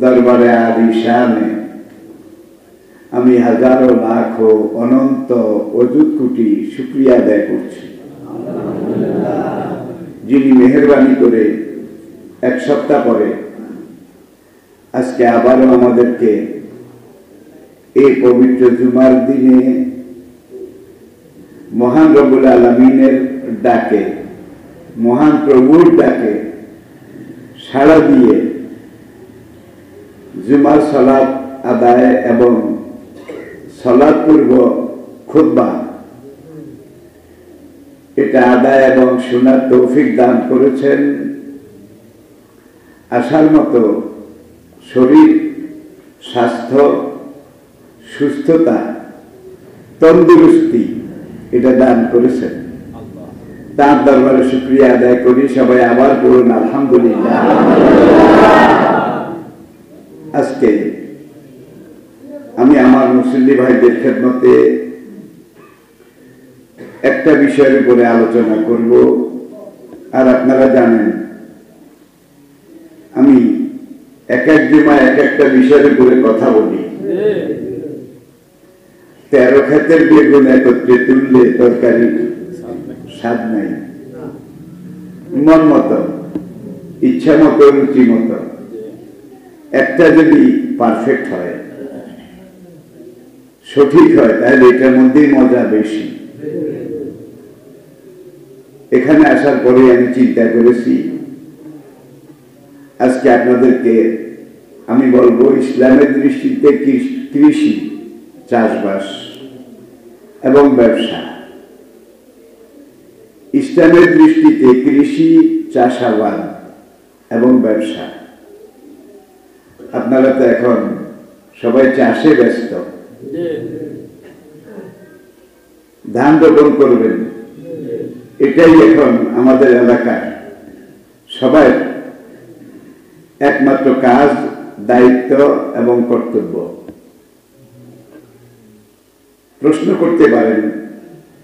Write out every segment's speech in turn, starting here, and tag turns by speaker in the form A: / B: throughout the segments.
A: দরবারে আলিশানে আমি হাজারো লাখো অনন্ত অযুত কোটি শুকরিয়া আদায় করছি, যিনি মেহেরবানি করে এক সপ্তাহ পরে আজকে আবারও আমাদেরকে এই পবিত্র জুমার দিনে মহান রব্বুল আলামিনের ডাকে, মহান প্রভুর ডাকে সাড়া দিয়ে জুমার সালাত আদায় এবং সালাত পূর্ব খুতবা এটা আদায় এবং শোনার তৌফিক দান করেছেন। আসার মতো শরীর, স্বাস্থ্য, সুস্থতা, তন্দুরুস্তি এটা দান করেছেন। তার দরবারে শুকরিয়া আদায় করি। সবাই আবার বলুন আলহামদুলিল্লাহ। আজকে আমি আমার মুসল্লি ভাইদের খেদমতে একটা বিষয়ের উপরে আলোচনা করব। আর আপনারা জানেন আমি এক এক জুমায় এক একটা বিষয়ের উপরে কথা বলি। 13 ক্ষেতের বেগুন একত্রে তুললে তরকারি স্বাদ নাই। মন মতো, ইচ্ছা মতো, রুচি মতো একটা যদি পারফেক্ট হয়, সঠিক হয়, তাহলে এটার মধ্যেই মজা বেশি। এখানে আসার পরে আমি চিন্তা করেছি আজকে আপনাদেরকে আমি বলবো ইসলামের দৃষ্টিতে কৃষি, চাষবাস এবং ব্যবসা। ইসলামের দৃষ্টিতে কৃষি, চাষাবাদ এবং ব্যবসা। আপনারা তো এখন সবাই চাষে ব্যস্ত, ধান রোপণ করবেন, এটাই এখন আমাদের এলাকার সবাই একমাত্র কাজ, দায়িত্ব এবং কর্তব্য। প্রশ্ন করতে পারেন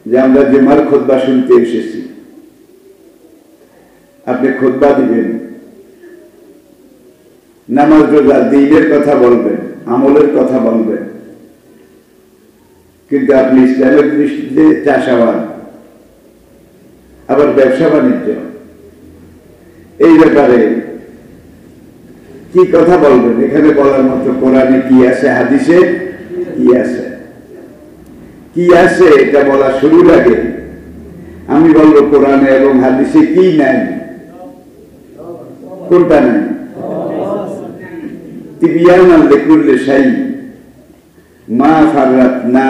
A: যে আমরা জুমার খুতবা শুনতে এসেছি, আপনি খুতবা দিবেন, নামাজ রোজা দ্বীনের কথা বলবেন, আমলের কথা বলবেন, কিন্তু আপনি ইসলামের দৃষ্টিতে চাষাবাদ আবার ব্যবসা বাণিজ্য এই ব্যাপারে কি কথা বলবেন? এখানে বলার মতো কোরআনে কি আছে, হাদিসে কি আছে? কি আছে এটা বলা শুরুর আগে আমি বলবো কোরআনে এবং হাদিসে কি নাই, কোনটা নাই। তিবিয়ানাল লিকুল্লি শাই মা ফাররাতনা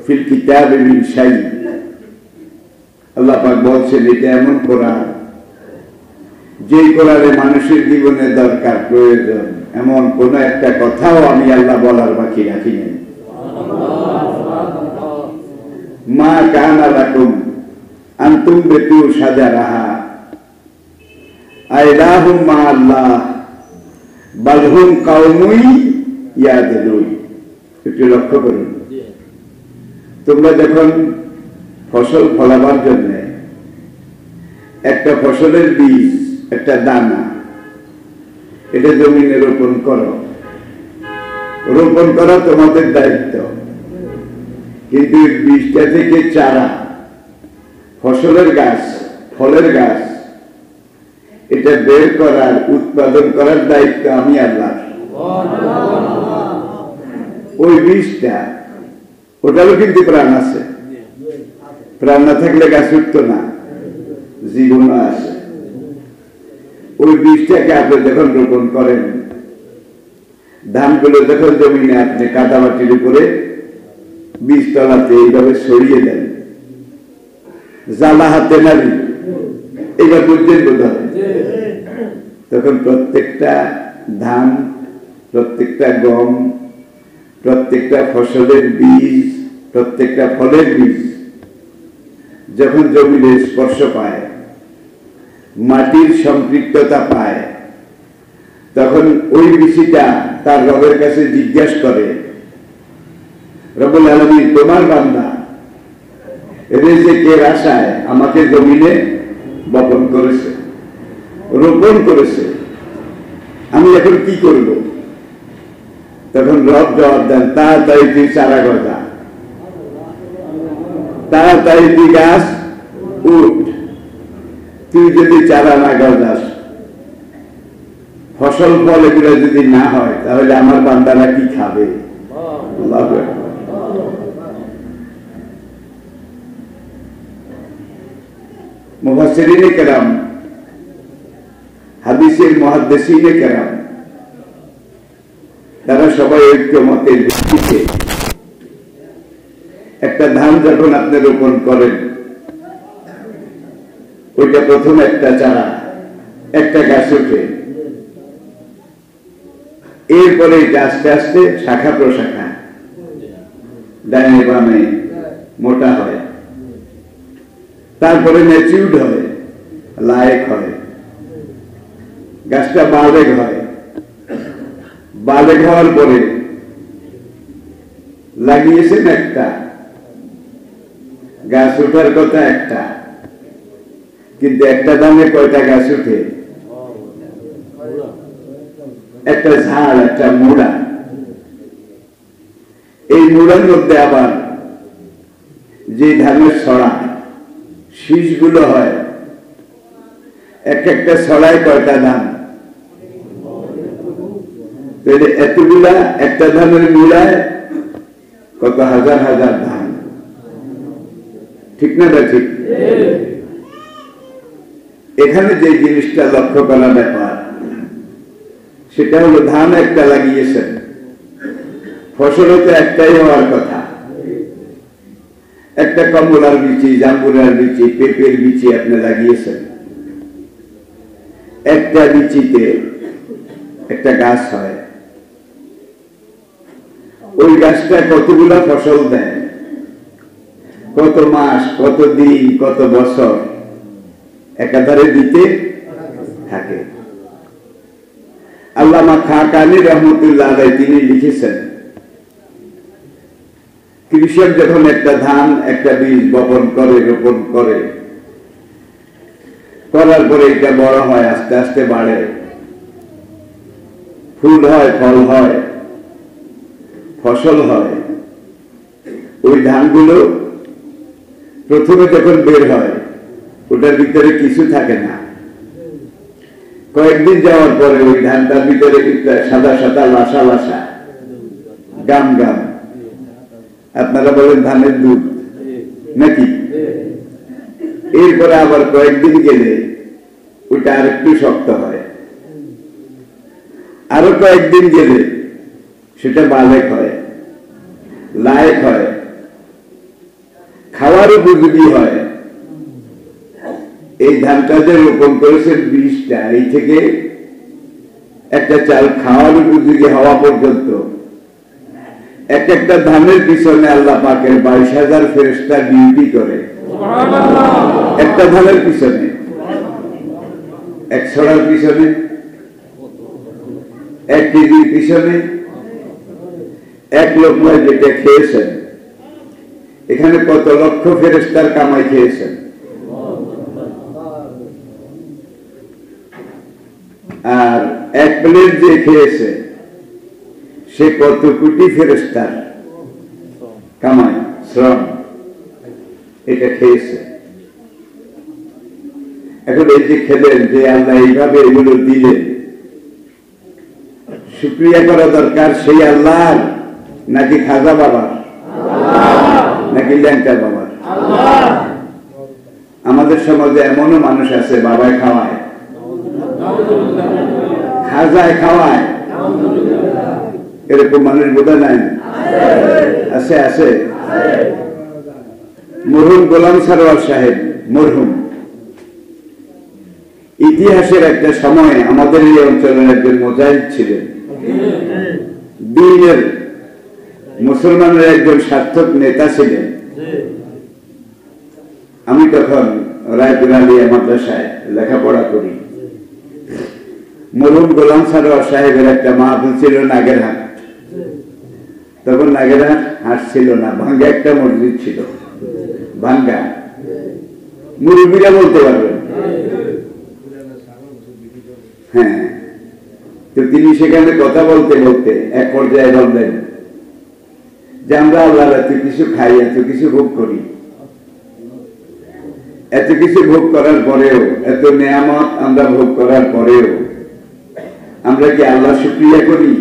A: ফিল কিতাবি মিন শাই। আল্লাহ পাক বলছেন এটা এমন কোরআন যেই কোরআনে মানুষের জীবনে দরকার, প্রয়োজন এমন কোন একটা কথাও আমি আল্লাহ বলার বাকি রাখি নাই। মা কানা লাকুম আন তুমবিতু শাজারাহা আইলাহুম মা আল্লাহ বাল হুম কাওমুন ইয়াদলুন। একটু লক্ষ্য করুন, তোমরা যখন ফসল ফলাবার জন্য একটা ফসলের বীজ, একটা দানা, এটা জমিনে রোপণ করো, রোপণ করা তোমাদের দায়িত্ব, কিন্তু বীজটা থেকে চারা, ফসলের গাছ, ফলের গাছ, এটা বের করার, উৎপাদন করার দায়িত্ব আমি আল্লাহর। ওই বীজটা, ওটারও কিন্তু প্রাণ আছে, প্রাণ না থাকলে গাছ উঠতো না, জীবন আছে। ওই বীজটাকে আপনি যখন রোপণ করেন, ধানগুলো যখন জমিনে আপনি কাদামাটির উপরে বীজ তলাতে এইভাবে ছড়িয়ে দেন, জ্বালা হাতে নাড়ি, এইবার বুঝছেন বোধ হয়, তখন প্রত্যেকটা ধান, প্রত্যেকটা গম, প্রত্যেকটা ফসলের বীজ, প্রত্যেকটা ফলের বীজ যখন জমিনে স্পর্শ পায়, মাটির সম্পৃক্ততা পায়, তখন ওই বীজটা তার রবের কাছে জিজ্ঞাসা করে, রব্বুল আলামিন তোমার বান্দা রিজিকের আশায় আমাকে জমিনে বপন করেছে, রোপণ করেছে, আমি এখন কি করব? তখন রব জবাব দেন, তাড়াতাড়ি তুই চারা গজা, তাড়াতাড়ি তুই গাছ উঠ। তুই যদি চারা না গজাস, ফসল ফল এগুলো যদি না হয়, তাহলে আমার বান্দারা কি খাবে? মুফাসসিরিনে কেরাম, হাদিসের মুহাদ্দিসিনে কেরাম, তারা সবাই ঐক্যমতের ভিত্তিতে একটা ধান যখন আপনি রোপণ করেন, ওইটা প্রথম একটা চারা, একটা গাছ ওঠে, এরপরে এটা আস্তে আস্তে শাখা প্রশাখা, ডানে বামে মোটা হয়, তারপরে ম্যাচিউরড হয়, লায়েক হয়, গাছটা বালেগ হয়। বালেগ হওয়ার পরে লাগিয়েছেন একটা গাছ, ওঠার কথা একটা, কিন্তু একটা দামে কয়টা গাছ উঠে? একটা ঝাড়, একটা মুড়া। এই মুড়ার মধ্যে আবার যে ধানের ছড়া, শীষগুলো হয়, এক একটা ছড়ায় কয়টা ধান? এতগুলা একটা ধানের মুড়ায় কত হাজার হাজার ধান, ঠিক না? ঠিক। এখানে যে জিনিসটা লক্ষ্য করা ব্যাপার, সেটা হলো ধান একটা লাগিয়েছেন, ফসল তো একটাই হওয়ার কথা। একটা কমলার বিচি, জাম্বুরার বিচি, পেঁপের বিচি আপনি লাগিয়েছেন, একটা বিচিতে একটা গাছ হয়। ওই গাছটা কতগুলা ফসল দেয়, কত মাস, কত দিন, কত বছর একাধারে দিতে থাকে। আল্লামা খাকানি রহমতুল্লাহ আলাইহি তিনি লিখেছেন, কৃষক যখন একটা ধান, একটা বীজ বপন করে, রোপণ করে, করার পরে এটা বড় হয়, আস্তে আস্তে বাড়ে, ফুল হয়, ফল হয়, ফসল হয়। ওই ধানগুলো প্রথমে যখন বের হয়, ওটার ভিতরে কিছু থাকে না। কয়েকদিন যাওয়ার পরে ওই ধানটার ভিতরে সাদা সাদা লাসা লাসা গাম গাম, আপনারা বলেন ধানের দুধ নাকি? এরপরে আবার কয়েকদিন গেলে ওটা আর একটু শক্ত হয়, আরো কয়েকদিন গেলে সেটা বালেক হয়, লায়েক হয়, খাওয়ার উপযোগী হয়। এই ধানটা যে রোপণ করেছেন বীজটা, এই থেকে একটা চাল খাওয়ার উপযোগী হওয়া পর্যন্ত এক একটা ধানের পিছনে আল্লাহ পাকের 22,000 ফেরেশতা ডিউটি করে। একটা ধানের পিছনে, এক ছড়ার পিছনে, 1 কেজির পিছনে, 1 লোকমায় যেটা খেয়েছেন, এখানে কত লক্ষ ফেরেশতার কামাই খেয়েছেন। আর 1 প্লেট যে খেয়েছে, সে কত কোটি ফেরেশতার কামাই, শ্রম এটা খেয়েছে। এখন এই যে খেলেন, যে আল্লাহ এইভাবে এগুলো দিলেন, শুকরিয়া করা দরকার সেই আল্লাহর, নাকি খাজা বাবার, নাকি ল্যাংটা বাবার? আমাদের সমাজে এমনও মানুষ আছে, বাবায় খাওয়ায়, খাজায় খাওয়ায়, এরকম মানুষ বোধহয় নাই? আছে, আছে। মরহুম গোলাম সারোয়ার সাহেব, মরহুম, ইতিহাসের একটা সময় আমাদের এই অঞ্চলের একজন মুজাহিদ ছিলেন, দ্বীনের মুসলমানের একজন সার্থক নেতা ছিলেন। আমি তখন রায়পুর আলিয়া মাদ্রাসায় লেখাপড়া করি। মরহুম গোলাম সারোয়ার সাহেবের একটা মাহফিল ছিল নাগেরহাট। তখন নাগেরহাট হাট ছিল না, ভাঙ্গা একটা মসজিদ ছিল, ভাঙ্গা। মুরব্বীরা বলতে পারবেন। হ্যাঁ, তো তিনি সেখানে কথা বলতে বলতে এক পর্যায়ে বললেন যে আমরা আল্লাহ এত কিছু খাই, এত কিছু ভোগ করি, এত কিছু ভোগ করার পরেও, এত নেয়ামত আমরা ভোগ করার পরেও আমরা কি আল্লাহ শুকরিয়া করি?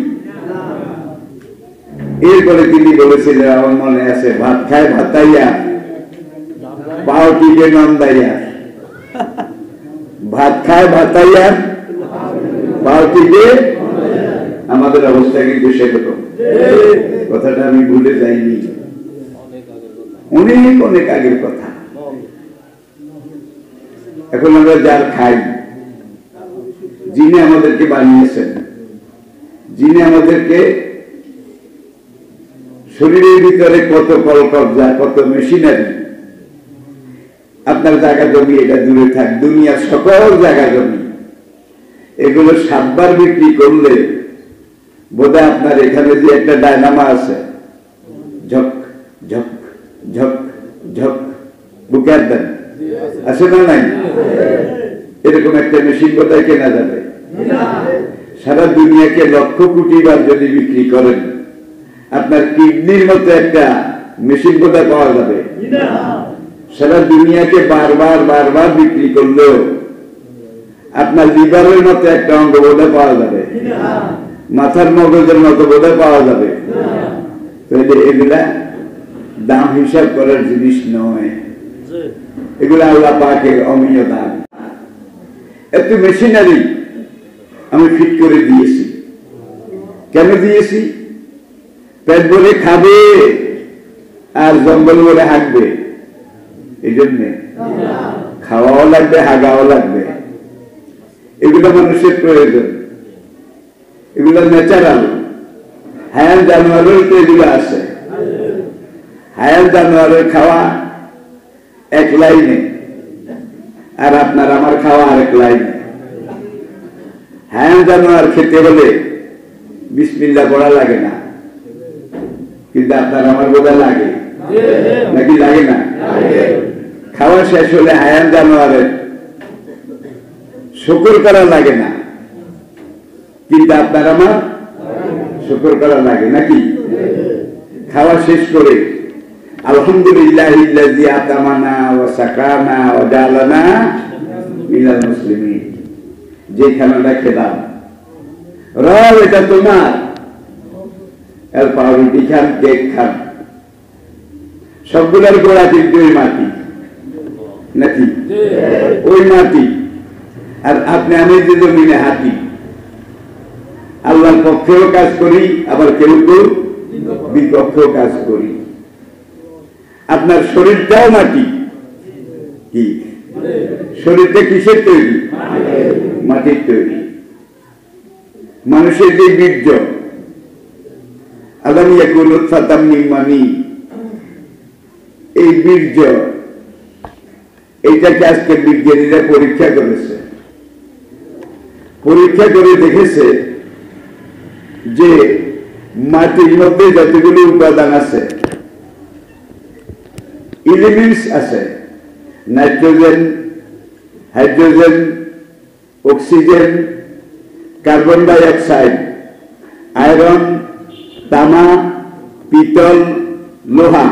A: এরপরে তিনি বলেছিলেন, আমার মনে আছে, ভাত খায় ভাতাইয়া পাও টিকে নন্দাইয়া, ভাত খায় ভাতাইয়া পাও টিকে। আমাদের অবস্থা কিন্তু সেরকম। কথাটা আমি ভুলে যাইনি, অনেক অনেক আগের কথা। এখন আমরা যার খাই, যিনি আমাদেরকে বানিয়েছেন, যিনি আমাদেরকে শরীরের ভিতরে কত কলকবজা, কত মেশিনারি, আপনার জায়গা জমি এটা দূরে থাক, দুনিয়ার সকল জায়গা জমি এগুলো 7 বার বিক্রি করলে বোধহয় আপনার এখানে যে একটা ডায়নামা আছে, ঝক ঝক ঝক ঝক বুকের দেন আছে না নাই, এরকম একটা মেশিন বোধহয় কেনা যাবে। সারা দুনিয়াকে লক্ষ কোটি বার যদি বিক্রি করেন, আপনার কিডনির মতো একটা মেশিন বোধহয় পাওয়া যাবে। সারা দুনিয়াকে বারবার বারবার বিক্রি করলেও আপনার লিভারের মতো একটা অঙ্গ বোধহয় পাওয়া যাবে, মাথার মগজের মতো বোধহয় পাওয়া যাবে। তো এগুলা দাম হিসাব করার জিনিস নয়, এগুলা আল্লাহ পাকের অমীয় দান। এত মেশিনারি আমি ফিট করে দিয়েছি। কেন দিয়েছি? পেট ভরে খাবে আর জঙ্গল ভরে হাঁটবে, এই জন্যে খাওয়াও লাগবে, হাগাও লাগবে। এগুলো মানুষের প্রয়োজন, এগুলো ন্যাচারাল। হায়াল জানোয়ারের তো এগুলো আছে। হায়াল জানোয়ারের খাওয়া এক লাইনে, আর আপনার আমার খাওয়া আরেক লাইনে। হায়াল জানোয়ার খেতে হলে বিসমিল্লাহ পড়া লাগে না, কিন্তু আপনার আমার বোধহয় লাগে নাকি লাগে না? খাওয়া শেষ হলে হায়াল জানোয়ারের শুকর করা লাগে না, কিন্তু আপনার আমার শুকর করা লাগে নাকি? খাওয়া শেষ করে আলহামদুলিল্লাহিল্লাযী আতামানা ওয়া সাকানা ওয়া জাআলানা মিনাল মুসলিমিন, যে খানাটা খেলাম, রব এটা তোমার, এর পাউরুটি খান, কেক খান, সবগুলোর গোড়া কিন্তু ওই মাটি নাকি? ওই মাটি। আর আপনি আমি যে জমিনে হাঁটি, আল্লাহর পক্ষেও কাজ করি, আবার কেউ কেউ বিপক্ষেও কাজ করি। আপনার শরীরটাও মাটি। কি শরীরটা কিসের তৈরি? মাটির তৈরি। মানুষের যে বীর্য, আলাম ইয়াকুন নুতফাতাম মিন মানি, এই বীর্য, এইটাকে আজকে বিজ্ঞানীরা পরীক্ষা করেছে। পরীক্ষা করে দেখেছে যে মাটির মধ্যে যতগুলো উপাদান আছে, এলিমেন্টস আছে, nitrogen, hydrogen, oxygen, carbon die oxide, iron, তামা, পিতল, লোহা,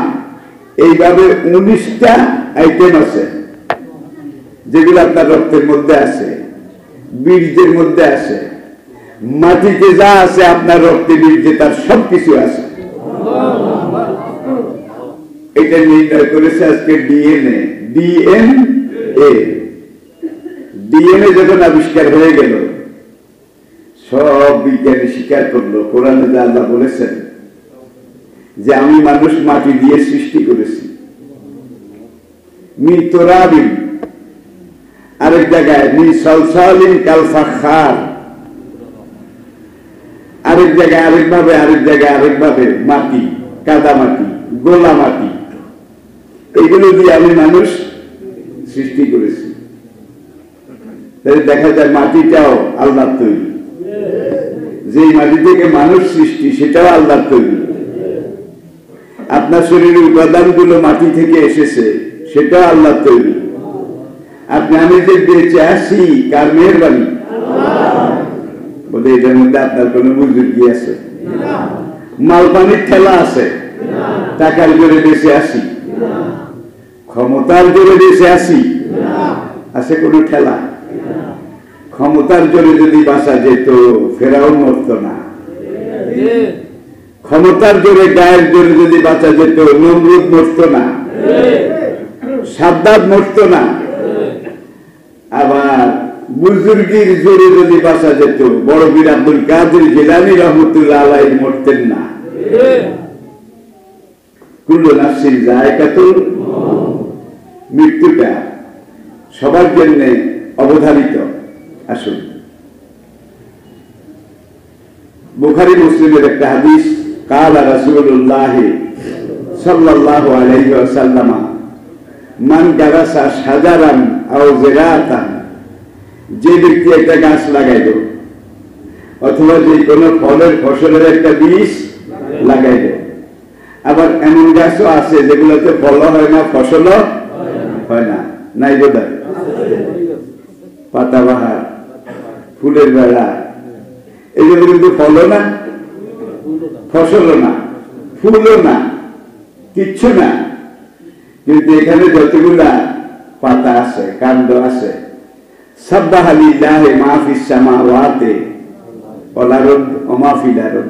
A: এইভাবে 19টা আইটেম আছে যেগুলো আপনার রক্তের মধ্যে আছে, বীর্যের মধ্যে আছে। মাটিতে যা আছে আপনার রক্তে বীর্যে তার সবকিছু আছে। এটা নির্ণয় করেছে আজকে ডিএনএ। ডিএনএ যখন আবিষ্কার হয়ে গেল, সব বিজ্ঞানী স্বীকার করলো, কোরআনে যা আল্লাহ বলেছেন যে আমি মানুষ মাটি দিয়ে সৃষ্টি করেছি। মিন তুরাবিন, আরেক জায়গায় মিন সালসালিন কাল ফাখার, আরেক জায়গায় আরেকভাবে, আরেক জায়গায় আরেকভাবে, মাটি, কাদা মাটি, গোলা মাটি, এইগুলো দিয়ে আমি মানুষ সৃষ্টি করেছি। দেখা যায় মাটিটাও আল্লাহর তৈরি, যে মাটি থেকে মানুষ সৃষ্টি সেটাও আল্লাহর তৈরি। আপনার শরীরের উপাদানগুলো মাটি থেকে এসেছে, সেটাও আল্লাহর তৈরি। আপনি আমি যে বেঁচে আসি কার মেহেরবানি? বলে এটার মধ্যে আপনার কোনো বুজুর্গি আছে? মাল পানির ঠেলা আছে, টাকার জোরে বেঁচে আসি, ক্ষমতার জোরে বেঁচে আসি, আছে কোনো ঠেলা? ক্ষমতার জোরে যদি বাঁচা যেত ফেরাউন মরত না, ক্ষমতার জোরে গায়ের জোরে যদি বাঁচা যেত নমরুদ মরত না, সাদ্দাত মরত না। আবার বুজুর্গির জোরে যদি বাঁচা যেত বড় বীর আব্দুল কাদের জিলানী রহমতুল্লাহ আলাইহি মরতেন না। কুল্লু নাফসিন যায়কাতুল মউত, মৃত্যুটা সবার জন্য অবধারিত। আসুন, বুখারী মুসলিমের একটা হাদিস, কালা রাসূলুল্লাহ সাল্লাল্লাহু আলাইহি ওয়াসাল্লাম মান গারাসা শাজারান আও জিরাতান, যে ব্যক্তি একটা গাছ লাগাইল অথবা যে কোনো ফলের ফসলের একটা বীজ লাগাইল। আবার এমন গাছও আছে যেগুলোতে ফল হয় না, ফসল হয় না, নাই বোধহয়? পাতাবাহার, ফুলের বেড়া, এগুলো কিন্তু ফলও না, ফসলও না, ফুলও না, কিচ্ছু না। কিন্তু এখানে যতগুলা পাতা আছে, কাণ্ড আছে, সাব্বাহা লিল্লাহি মা ফিস সামাওয়াতি ওয়াল আরদ ওয়া মা ফিল আরদ,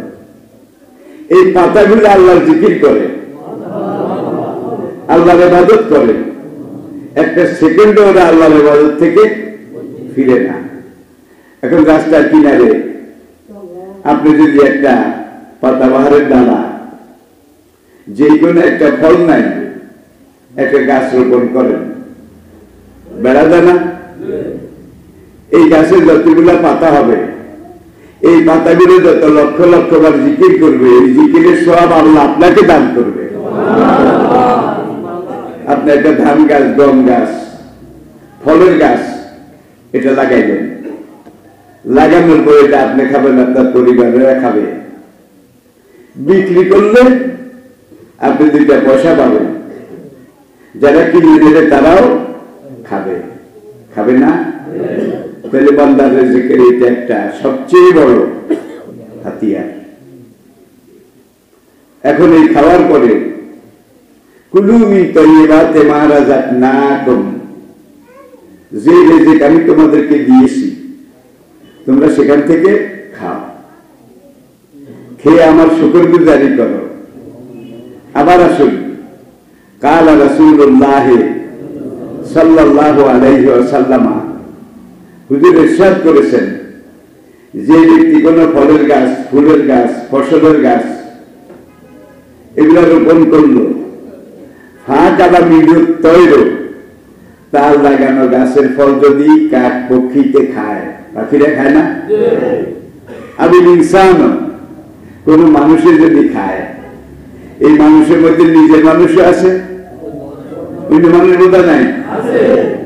A: এই পাতাগুলো আল্লাহর জিকির করে, আল্লাহর ইবাদত করে। একটা সেকেন্ড ওরা আল্লাহর ইবাদত থেকে ফিরে না। এখন রাস্তার কিনারে আপনি যদি একটা পাতাবাহারের ডালা, যে কোনো একটা ফল নাই, একটা গাছ রোপণ করেন, বেড়া দানা, এই গাছের যতগুলা পাতা হবে, এই পাতাগুলো যত লক্ষ লক্ষ বার জিকির করবে, এই জিকিরের সওয়াব আল্লাহ আপনাকে দান করবে। আপনি একটা ধান গাছ, গম গাছ, ফলের গাছ এটা লাগাইবেন, লাগানোর পরে এটা আপনি খাবেন, আপনার পরিবারেরা খাবে, বিক্রি করলে আপনি 2টা পয়সা পাবেন, যারা কিনে দেবে তারাও খাবে, খাবে না? তাহলে বান্দার রিজিকের এটা একটা সবচেয়ে বড় হাতিয়ার। এখন এই খাওয়ার পরে কুলু মিন তাইয়্যিবাতি মা রাযাকনাকুম, যে রিজিক আমি তোমাদেরকে দিয়েছি তোমরা সেখান থেকে খাও, খেয়ে আমার শুকরগুজারি করো। আবার আসুন, কালা রাসূলুল্লাহ সাল্লাল্লাহু আলাইহি ওয়াসাল্লাম, হুজুর ইরশাদ করেছেন, যে ব্যক্তি কোনো ফলের গাছ, ফুলের গাছ, ফসলের গাছ এগুলো রোপণ করলো, ফাঁকালা মিনুত তৈর, তার লাগানো গাছের ফল যদি কাক পক্ষীতে খায়, পাখিরা খায় না? আমি ইনসান, কোন মানুষের যদি খায়, এই মানুষের মধ্যে নিজের মানুষও আছে, অন্য মানুষের বোধ নাই,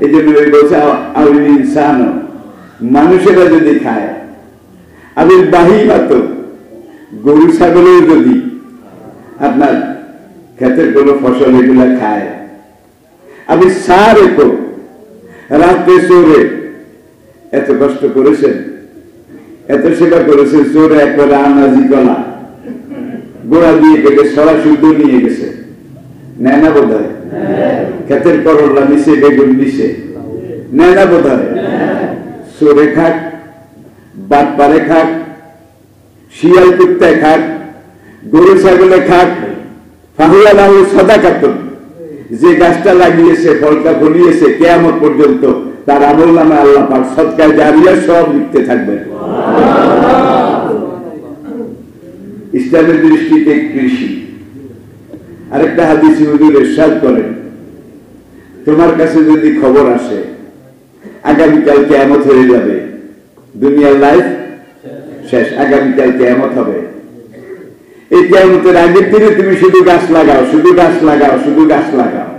A: এই জন্য বলছে আমি ইনসান, মানুষেরা যদি খায়। আমি বাহিমা, তো গরু ছাগলেও যদি আপনার ক্ষেতের কোনো ফসল এগুলা খায়। আমি সার তো রাত্রে চোরে এত কষ্ট করেছেন, এত সেবা করেছেন, চোরে একবারে আনাজি কলা গোড়া দিয়ে কেটে সরা শুদ্ধ নিয়ে গেছে, নেয় না বোধ হয়? ক্ষেতের করলা নিচে, বেগুন নিচে, নেয় না বোধ হয়? চোরে খাক, বাট পারে খাক, শিয়াল কুত্তায় খাক, গরু ছাগলে খাক, ফাহুয়া লাহু সাদাকাতুন, যে গাছটা লাগিয়েছে, ফলটা ফলিয়েছে, কিয়ামত পর্যন্ত তার আমলনামায় আল্লাহ পাক সদকা জারিয়া সব লিখতে থাকবেন। ইসলামের দৃষ্টিতে কৃষি। আরেকটা হাদিসে হুজুর ইরশাদ করেন, তোমার কাছে যদি খবর আসে আগামীকাল কিয়ামত হয়ে যাবে, দুনিয়ার লাইফ শেষ, আগামীকাল কিয়ামত হবে, এই কিয়ামতের আগের দিনে তুমি শুধু গাছ লাগাও, শুধু গাছ লাগাও, শুধু গাছ লাগাও।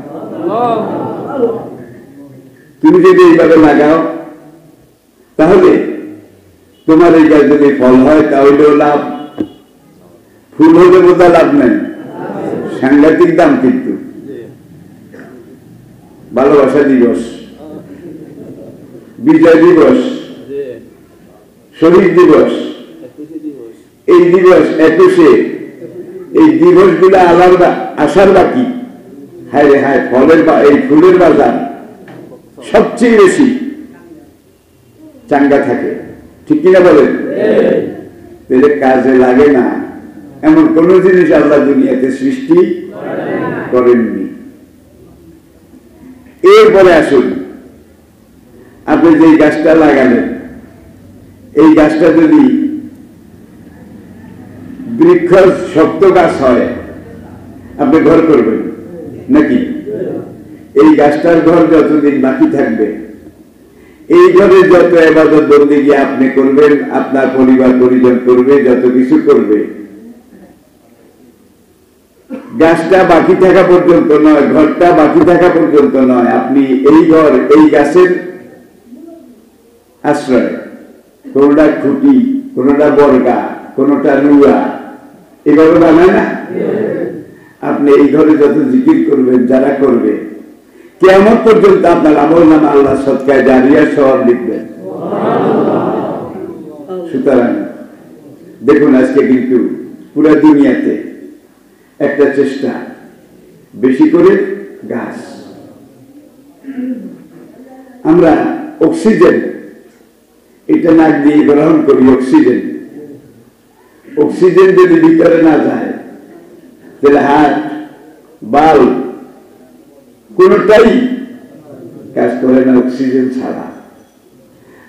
A: তুমি যদি এইভাবে লাগাও তাহলে তোমার এই গাছ যদি ফল হয় তাহলেও লাভ, ফুল হলে বোধহয় লাভ নেই, সাংঘাতিক দাম। কিন্তু ভালোবাসা দিবস, বিজয় দিবস, শহীদ দিবস, এই দিবস 21-এ এই দিবসগুলো আসার বাকি, হায় রে হায়, এই ফুলের বাজার সবচেয়ে বেশি চাঙ্গা থাকে, ঠিক কিনা বলেন? তাহলে কাজে লাগে না এমন কোন জিনিস আল্লাহ দুনিয়াতে সৃষ্টি করেননি। এরপরে আসুন, আপনি যে গাছটা লাগালেন, এই গাছটা যদি বৃক্ষ শক্ত গাছ হয়, আপনি ঘর করবেন নাকি? এই গাছটার ঘর যতদিন বাকি থাকবে, এই ঘরে যত ইবাদত বন্দেগী আপনি করবেন, আপনার পরিবার পরিজন করবে, যত কিছু করবে, গাছটা বাকি থাকা পর্যন্ত নয়, ঘরটা বাকি থাকা পর্যন্ত নয়, আপনি এই ঘর এই গাছের আশ্রয়, কোনটা খুঁটি, কোনটা বর্গা, কোনটা রুয়া, এভাবে বানায় না? আপনি এই ঘরে যত জিকির করবেন, যারা করবে, কিয়ামত পর্যন্ত আপনার আমলনামা আল্লাহ সদকায়ে জারিয়া সওয়াব লিখবেন। সুতরাং দেখুন, আজকে কিন্তু পুরো দুনিয়াতে একটা চেষ্টা, বেশি করে গাছ। আমরা অক্সিজেন এটা নাক দিয়ে গ্রহণ করি, অক্সিজেন অক্সিজেন যদি ভিতরে না যায়, তাহলে হার্ট, বাল্ব কোনটাই কাজ করে না অক্সিজেন ছাড়া।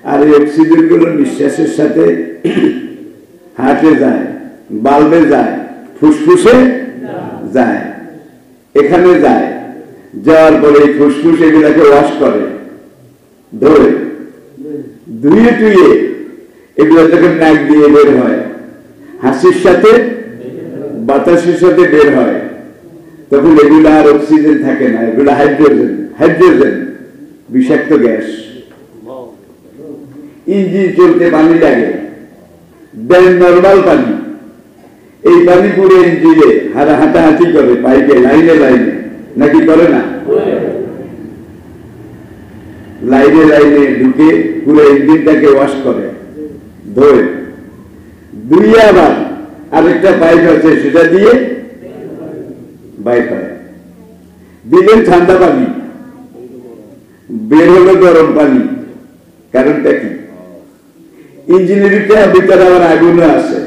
A: আর এই অক্সিজেন গুলো নিঃশ্বাসের সাথে হার্টে যায়, বাল্বে যায়, ফুসফুসে যায়, এখানে যায়, যাওয়ার পরে এই ফুসফুস এগুলাকে ওয়াশ করে, ধরে ধুয়ে টুয়ে এগুলো যখন নাক দিয়ে বের হয়, হাসির সাথে বাতাসের সাথে বের হয়, তখন এগুলো আর অক্সিজেন থাকে না, এগুলো হাইড্রোজেন। হাইড্রোজেন বিষাক্ত গ্যাস। ইঞ্জিন চলতে পানি লাগে, দেন নর্মাল পানি, এই পানি পুরো ইঞ্জিনে হাঁটাহাঁটি করে, পাইপে লাইনে লাইনে, নাকি করে না? লাইনে লাইনে ঢুকে পুরো ইঞ্জিনটাকে ওয়াশ করে, ধোয়, ধুয়ে আবার আরেকটা পাইপ আছে, সেটা দিয়ে বাইর করে। দিলেন ঠান্ডা পানি, বের হলো গরম পানি। কারণটা কি? ইঞ্জিনের ভিতরে আবার আগুনও আছে,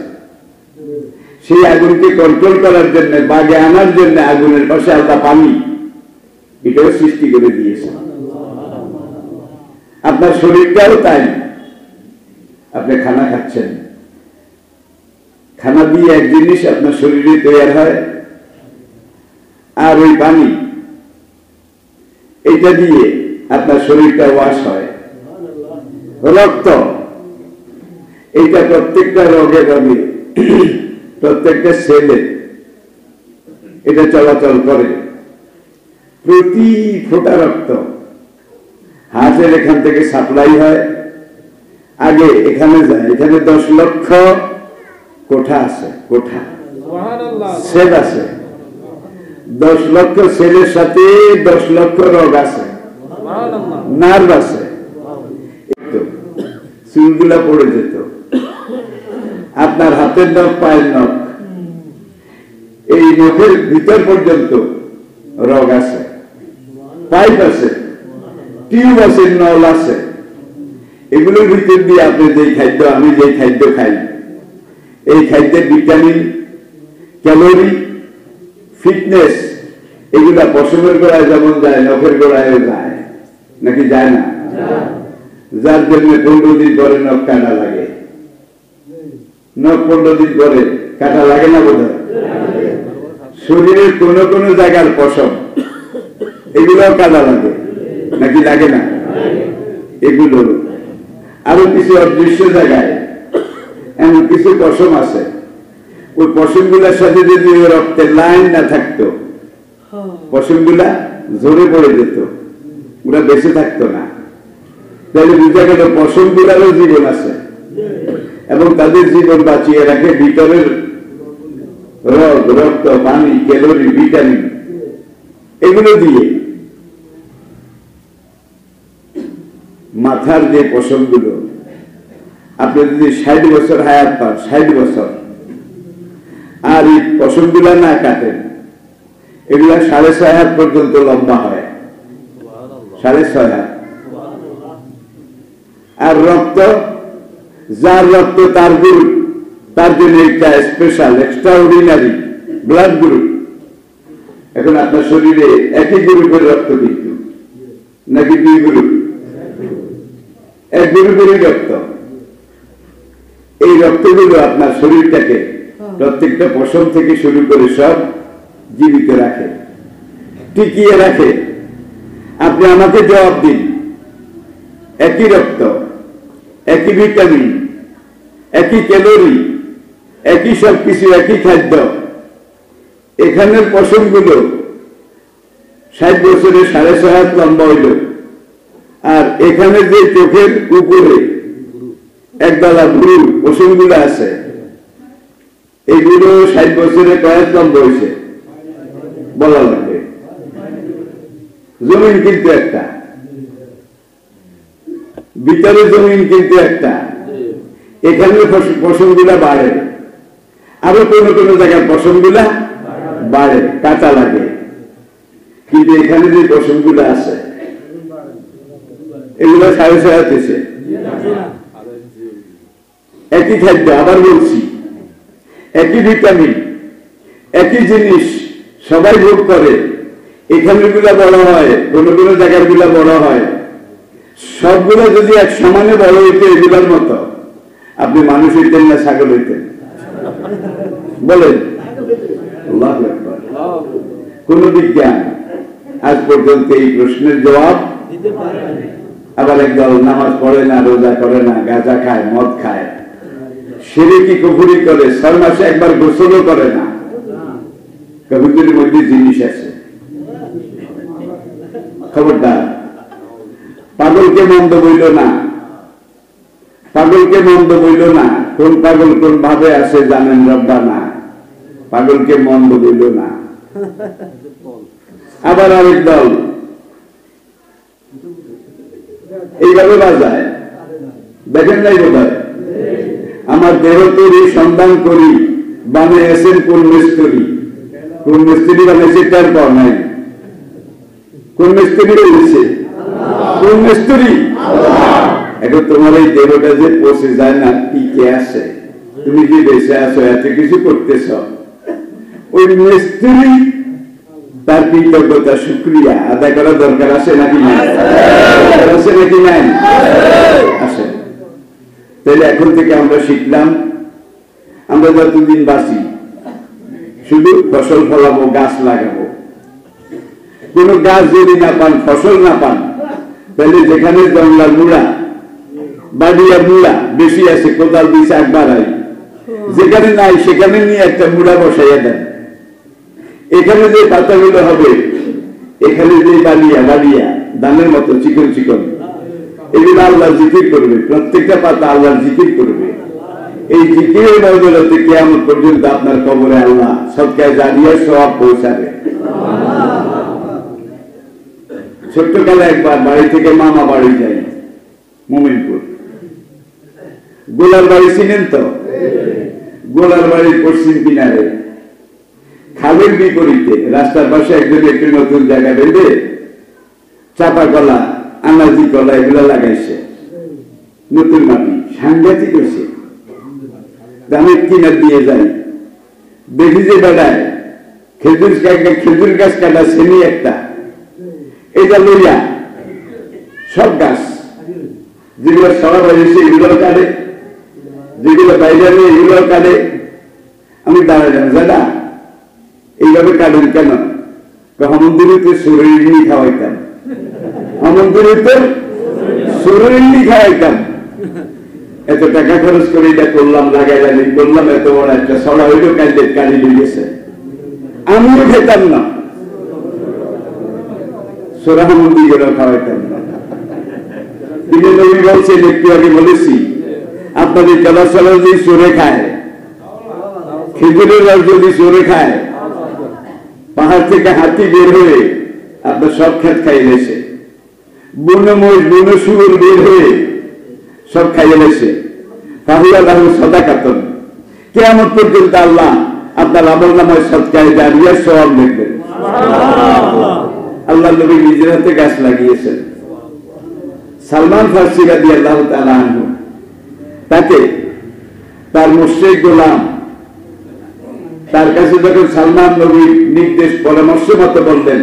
A: সেই আগুনকে কন্ট্রোল করার জন্য, বাগে আনার জন্য আগুনের পাশে আলাদা পানি, এটাও সৃষ্টি করে দিয়েছে। আপনার শরীরটাও তাই। আপনি খানা খাচ্ছেন, খানা দিয়ে এক জিনিস আপনার শরীরে তৈরি হয়, আর ওই পানি এটা দিয়ে আপনার শরীরটা ওয়াশ হয়। রক্ত, এটা প্রত্যেকটা রোগে রোগে, প্রত্যেকটা সেলে এটা চলাচল করে। প্রতি ফোঁটা রক্ত হার্টের এখান থেকে সাপ্লাই হয়, আগে এখানে যায়, এখানে 10 লক্ষ কোঠা আছে, কোঠা সেল আছে, 10 লক্ষ সেলের সাথে 10 লক্ষ রোগ আছে, নার্ভ আছে। চুলগুলা পড়ে যেত, আপনার হাতের নখ, পায়ের নখ, এই নখের ভিতর পর্যন্ত রোগ আছে, পাইপ আছে, টিউব আছে, নল আছে। এগুলোর ভিতর দিয়ে আপনি যে খাদ্য, আমি যে খাদ্য খাই, এই খাদ্যের ভিটামিন, ক্যালোরি, ফিটনেস, এগুলা পশমের গোড়ায় যেমন যায়, নখের গোড়ায়ও যায়, নাকি যায় না? যার জন্য 15 দিন পরে নখ কাটা লাগে। নখ 15 দিন পরে কাটা লাগে না বোধ হয়? শরীরের কোন কোন জায়গার পশম, এগুলোও কাটা লাগে, নাকি লাগে না? এগুলো আরো কিছু অদৃশ্য জায়গায় এমন কিছু পশম আছে, ওই পশম গুলার সাথে যদি রক্তের লাইন না থাকতো, পশম গুলা ঝরে পড়ে যেত, ওরা বেঁচে থাকতো না। তাহলে বুঝা গেল পশম গুলারও জীবন আছে, এবং তাদের জীবন বাঁচিয়ে রাখে ভিতরের রোগ, রক্ত, পানি, ক্যালোরি, ভিটামিন, এগুলো দিয়ে। মাথার যে পশম গুলো, আপনি যদি 60 বছর হায়াত পান, 60 বছর, আর এই পশমগুলা না কাটেন, এগুলা 6.5 হাত পর্যন্ত লম্বা হয়, 6.5 হাত। আর রক্ত, যার রক্ত তার গ্রুপ, তার জন্য একটা স্পেশাল এক্সট্রাঅর্ডিনারি ব্লাড গ্রুপ। এখন আপনার শরীরে একই গ্রুপের রক্ত কিন্তু নাকি 2 গ্রুপ? এক গ্রুপেরই রক্ত। এই রক্তগুলো আপনার শরীরটাকে প্রত্যেকটা পশম থেকে শুরু করে সব জীবিত রাখে, টিকিয়ে রাখে। আপনি আমাকে জবাব দিন, একই রক্ত, একই ভিটামিন, একই ক্যালোরি, একই সবকিছু, একই খাদ্য, এখানের পশমগুলো 60 বছরে 6.5 হাত লম্বা হইল, আর এখানে যে চোখের উপরে একদলা ভুরু পশমগুলো আছে, এগুলো 60 বছরে কয়েক লম্বা হয়েছে বলা লাগবে। জমিন কিন্তু একটা, ভিতরে জমিন কিন্তু একটা, এখানে পশমগুলা বাড়ে, আরো কোন কোন জায়গায় পশমগুলা বাড়ে, কাঁচা লাগে, কিন্তু এখানে যে পশমগুলা আছে এগুলো 6.5 হাত হয়েছে। একই খাদ্য, আবার বলছি, একই ভিটামিন, একই জিনিস সবাই ভোগ করে, এখানে গুলা বড় হয়, কোন কোন জায়গার গুলা বড় হয়, সবগুলো যদি এক সমানে বড় হইতে এগুলোর মতো, আপনি মানুষ হইতেন না ছাগল হইতেন? বলেন। আল্লাহু আকবার। কোন বিজ্ঞান আজ পর্যন্ত এই প্রশ্নের জবাব দিতে পারেনি। আবার একদল নামাজ পড়ে না, রোজা করে না, গাঁজা খায়, মদ খায়, শিরকি কুফরি করে, 6 মাসে একবার গোসলও করে না। কবিদের মধ্যে জিনিস আছে, খবরদার। পাগলকে মন্দ বইল না, পাগলকে মন্দ বইল না। কোন পাগল কোন ভাবে আছে জানেন রব্বানা, পাগলকে মন্দ বইল না। আবার আরেক দল এইভাবে বাজায়, দেখেন নাই বোধহয়, আমার দেহ তৈরি সন্ধান করি, বানিয়েছেন কোন মিস্ত্রি। কোন মিস্ত্রি বানিয়েছে তার পর নাই, কোন মিস্ত্রি রয়েছে? কোন মিস্ত্রি? এখন তোমার এই দেহটা যে পচে যায় না, টিকে আছে, তুমি যে বেঁচে আছো, এত কিছু করতেছ, ওই মিস্ত্রি তার কৃতজ্ঞতা শুকরিয়া আদায় করা দরকার আছে নাকি নাই? আছে নাকি নাই? আছে। তাহলে এখন থেকে আমরা শিখলাম, আমরা যতদিন বাঁচি শুধু ফসল ফলাবো, গাছ লাগাবো। কোন গাছ যদি না পান, ফসল না পান, তাহলে যেখানে জঙ্গলার মুড়া, বাড়িয়া মুড়া বেশি আছে, কোদাল দিয়ে চাক বাড়াই, যেখানে নাই সেখানে নিয়ে একটা মুড়া বসাইয়া দেন। এখানে যে পাতাগুলো হবে, এখানে যে বাড়িয়া দানের মতো চিকন চিকন, এগুলো আল্লাহ জিকির করবে, প্রত্যেকটা পাতা আল্লাহর জিকির করবে। এই জিকিরের বদৌলতে কিয়ামত পর্যন্ত আপনার কবরে আল্লাহ সদকায়ে জারিয়া সওয়াব পৌঁছাবে। ছোট্টকালে একবার বাড়ি থেকে মামা বাড়ি যাই, মোমিনপুর। গোলার বাড়ি চিনেন তো? গোলার বাড়ির পশ্চিম কিনারে খালের বিপরীতে রাস্তার পাশে একজন একটি নতুন জায়গা বেঁধে চাপা কলা, আনাজি কলা এগুলা লাগাইছে, নতুন মাটি, সাংঘাতিক হয়েছে। আমি কিনার দিয়ে যাই, দেখি যে বেড়ায় খেজুর গাছ কাটা শ্রেণী একটা, এটা লইয়া সব গাছ যেগুলো সরা বাড়িয়েছে এগুলো কাটে, যেগুলো বাইরে নেই এগুলো কাটে। আমি দাঁড়ালাম, দাদা এইভাবে কাটেন কেন? মন্দিরে শরীর খাওয়াইতাম, মন্দিরে শরীর খাওয়াইতাম, এত টাকা খরচ করে এটা করলাম, লাগাই করলাম, এত বড় একটা সরা হইল, কাজের কালি হয়ে গেছে, আমিও খেতাম না, সোরা মন্দির করে খাওয়াইতাম না। তিনি নবী বলছেন, একটু আগে বলেছি, আপনাদের চলাচল যদি সরে খায়, খেজুরের রস যদি সরে খায়, পাহাড় থেকে হাতি বের হয়ে আপনার সব খেত খাইয়ে গেছে, বুনো শুয়োর বের হয়ে সব খাইয়ে গেছে, তাহলে আল্লাহ সাদাকাতুন। কিয়ামত পর্যন্ত আল্লাহ আপনার আমল নামায় সৎকারে জারিয়া সওয়াব দেখবেন। আল্লাহ নবী নিজের হাতে গাছ লাগিয়েছেন। সালমান ফারসি রাদিয়াল্লাহু তাআলা আনহু তাকে তার মুশরিক গোলাম তার কাছে যখন সালমান নবীর নির্দেশ পরামর্শ মতো বললেন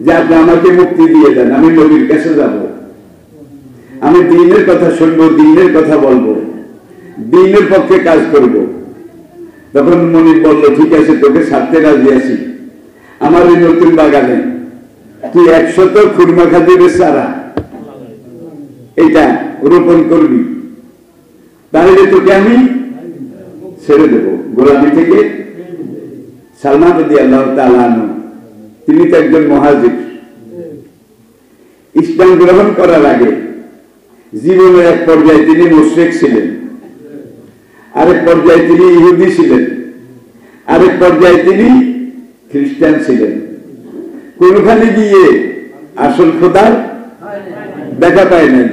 A: যে আপনি আমাকে মুক্তি দিয়ে দেন, আমি নবীর কাছে যাব, আমি দ্বীনের কথা শুনবো, দ্বীনের কথা বলবো, দ্বীনের পক্ষে কাজ করব। তখন মনির বলল ঠিক আছে, তোকে ছাড়তে রাজি আছি। আমার এই নতুন বাগানে তুই 100 খুরমা খাদিরের চারা এটা রোপণ করবি, তাহলে তোকে আমি ছেড়ে দেব গোলামি থেকে। সালমান রাদিয়াল্লাহু তাআলা আনহু তিনি তো একজন মুহাজির। ইসলাম গ্রহণ করার আগে জীবনের এক পর্যায়ে তিনি মুশরিক ছিলেন, আরেক পর্যায়ে তিনি ইহুদি ছিলেন, আরেক পর্যায়ে তিনি খ্রিস্টান ছিলেন। কোনখানে গিয়ে আসল খোদার দেখা পায় নাই।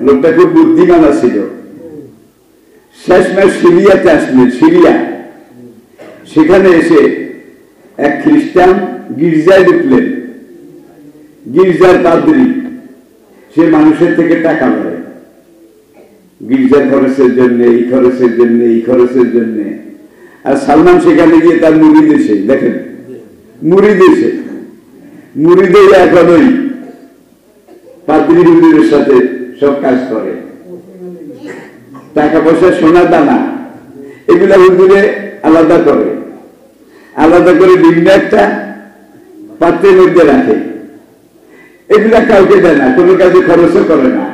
A: লোকটা খুব বুদ্ধিমান ছিল। শেষমেশ সিরিয়াতে আসলেন, সিরিয়া। সেখানে এসে এক খ্রিস্টান গির্জায় ঢুকলেন। গির্জার পাদ্রী সে মানুষের থেকে টাকা নেয় গির্জার খরচের জন্য, এই খরচের জন্য, এই খরচের জন্য। আর সালমান সেখানে গিয়ে তার মুড়ি দিয়েছে, দেখেন মুড়ি দিয়েছে। মুড়ি দিয়ে এখন ওই পাদ্রী হুজুরের সাথে সব কাজ করে। টাকা পয়সা, সোনা দানা এগুলা হুজুরে আলাদা করে, আলাদা করে ভিন্ন একটা পাত্রের মধ্যে রাখে। এগুলা কাউকে দেয় না, কোনো কাজে খরচও করে না।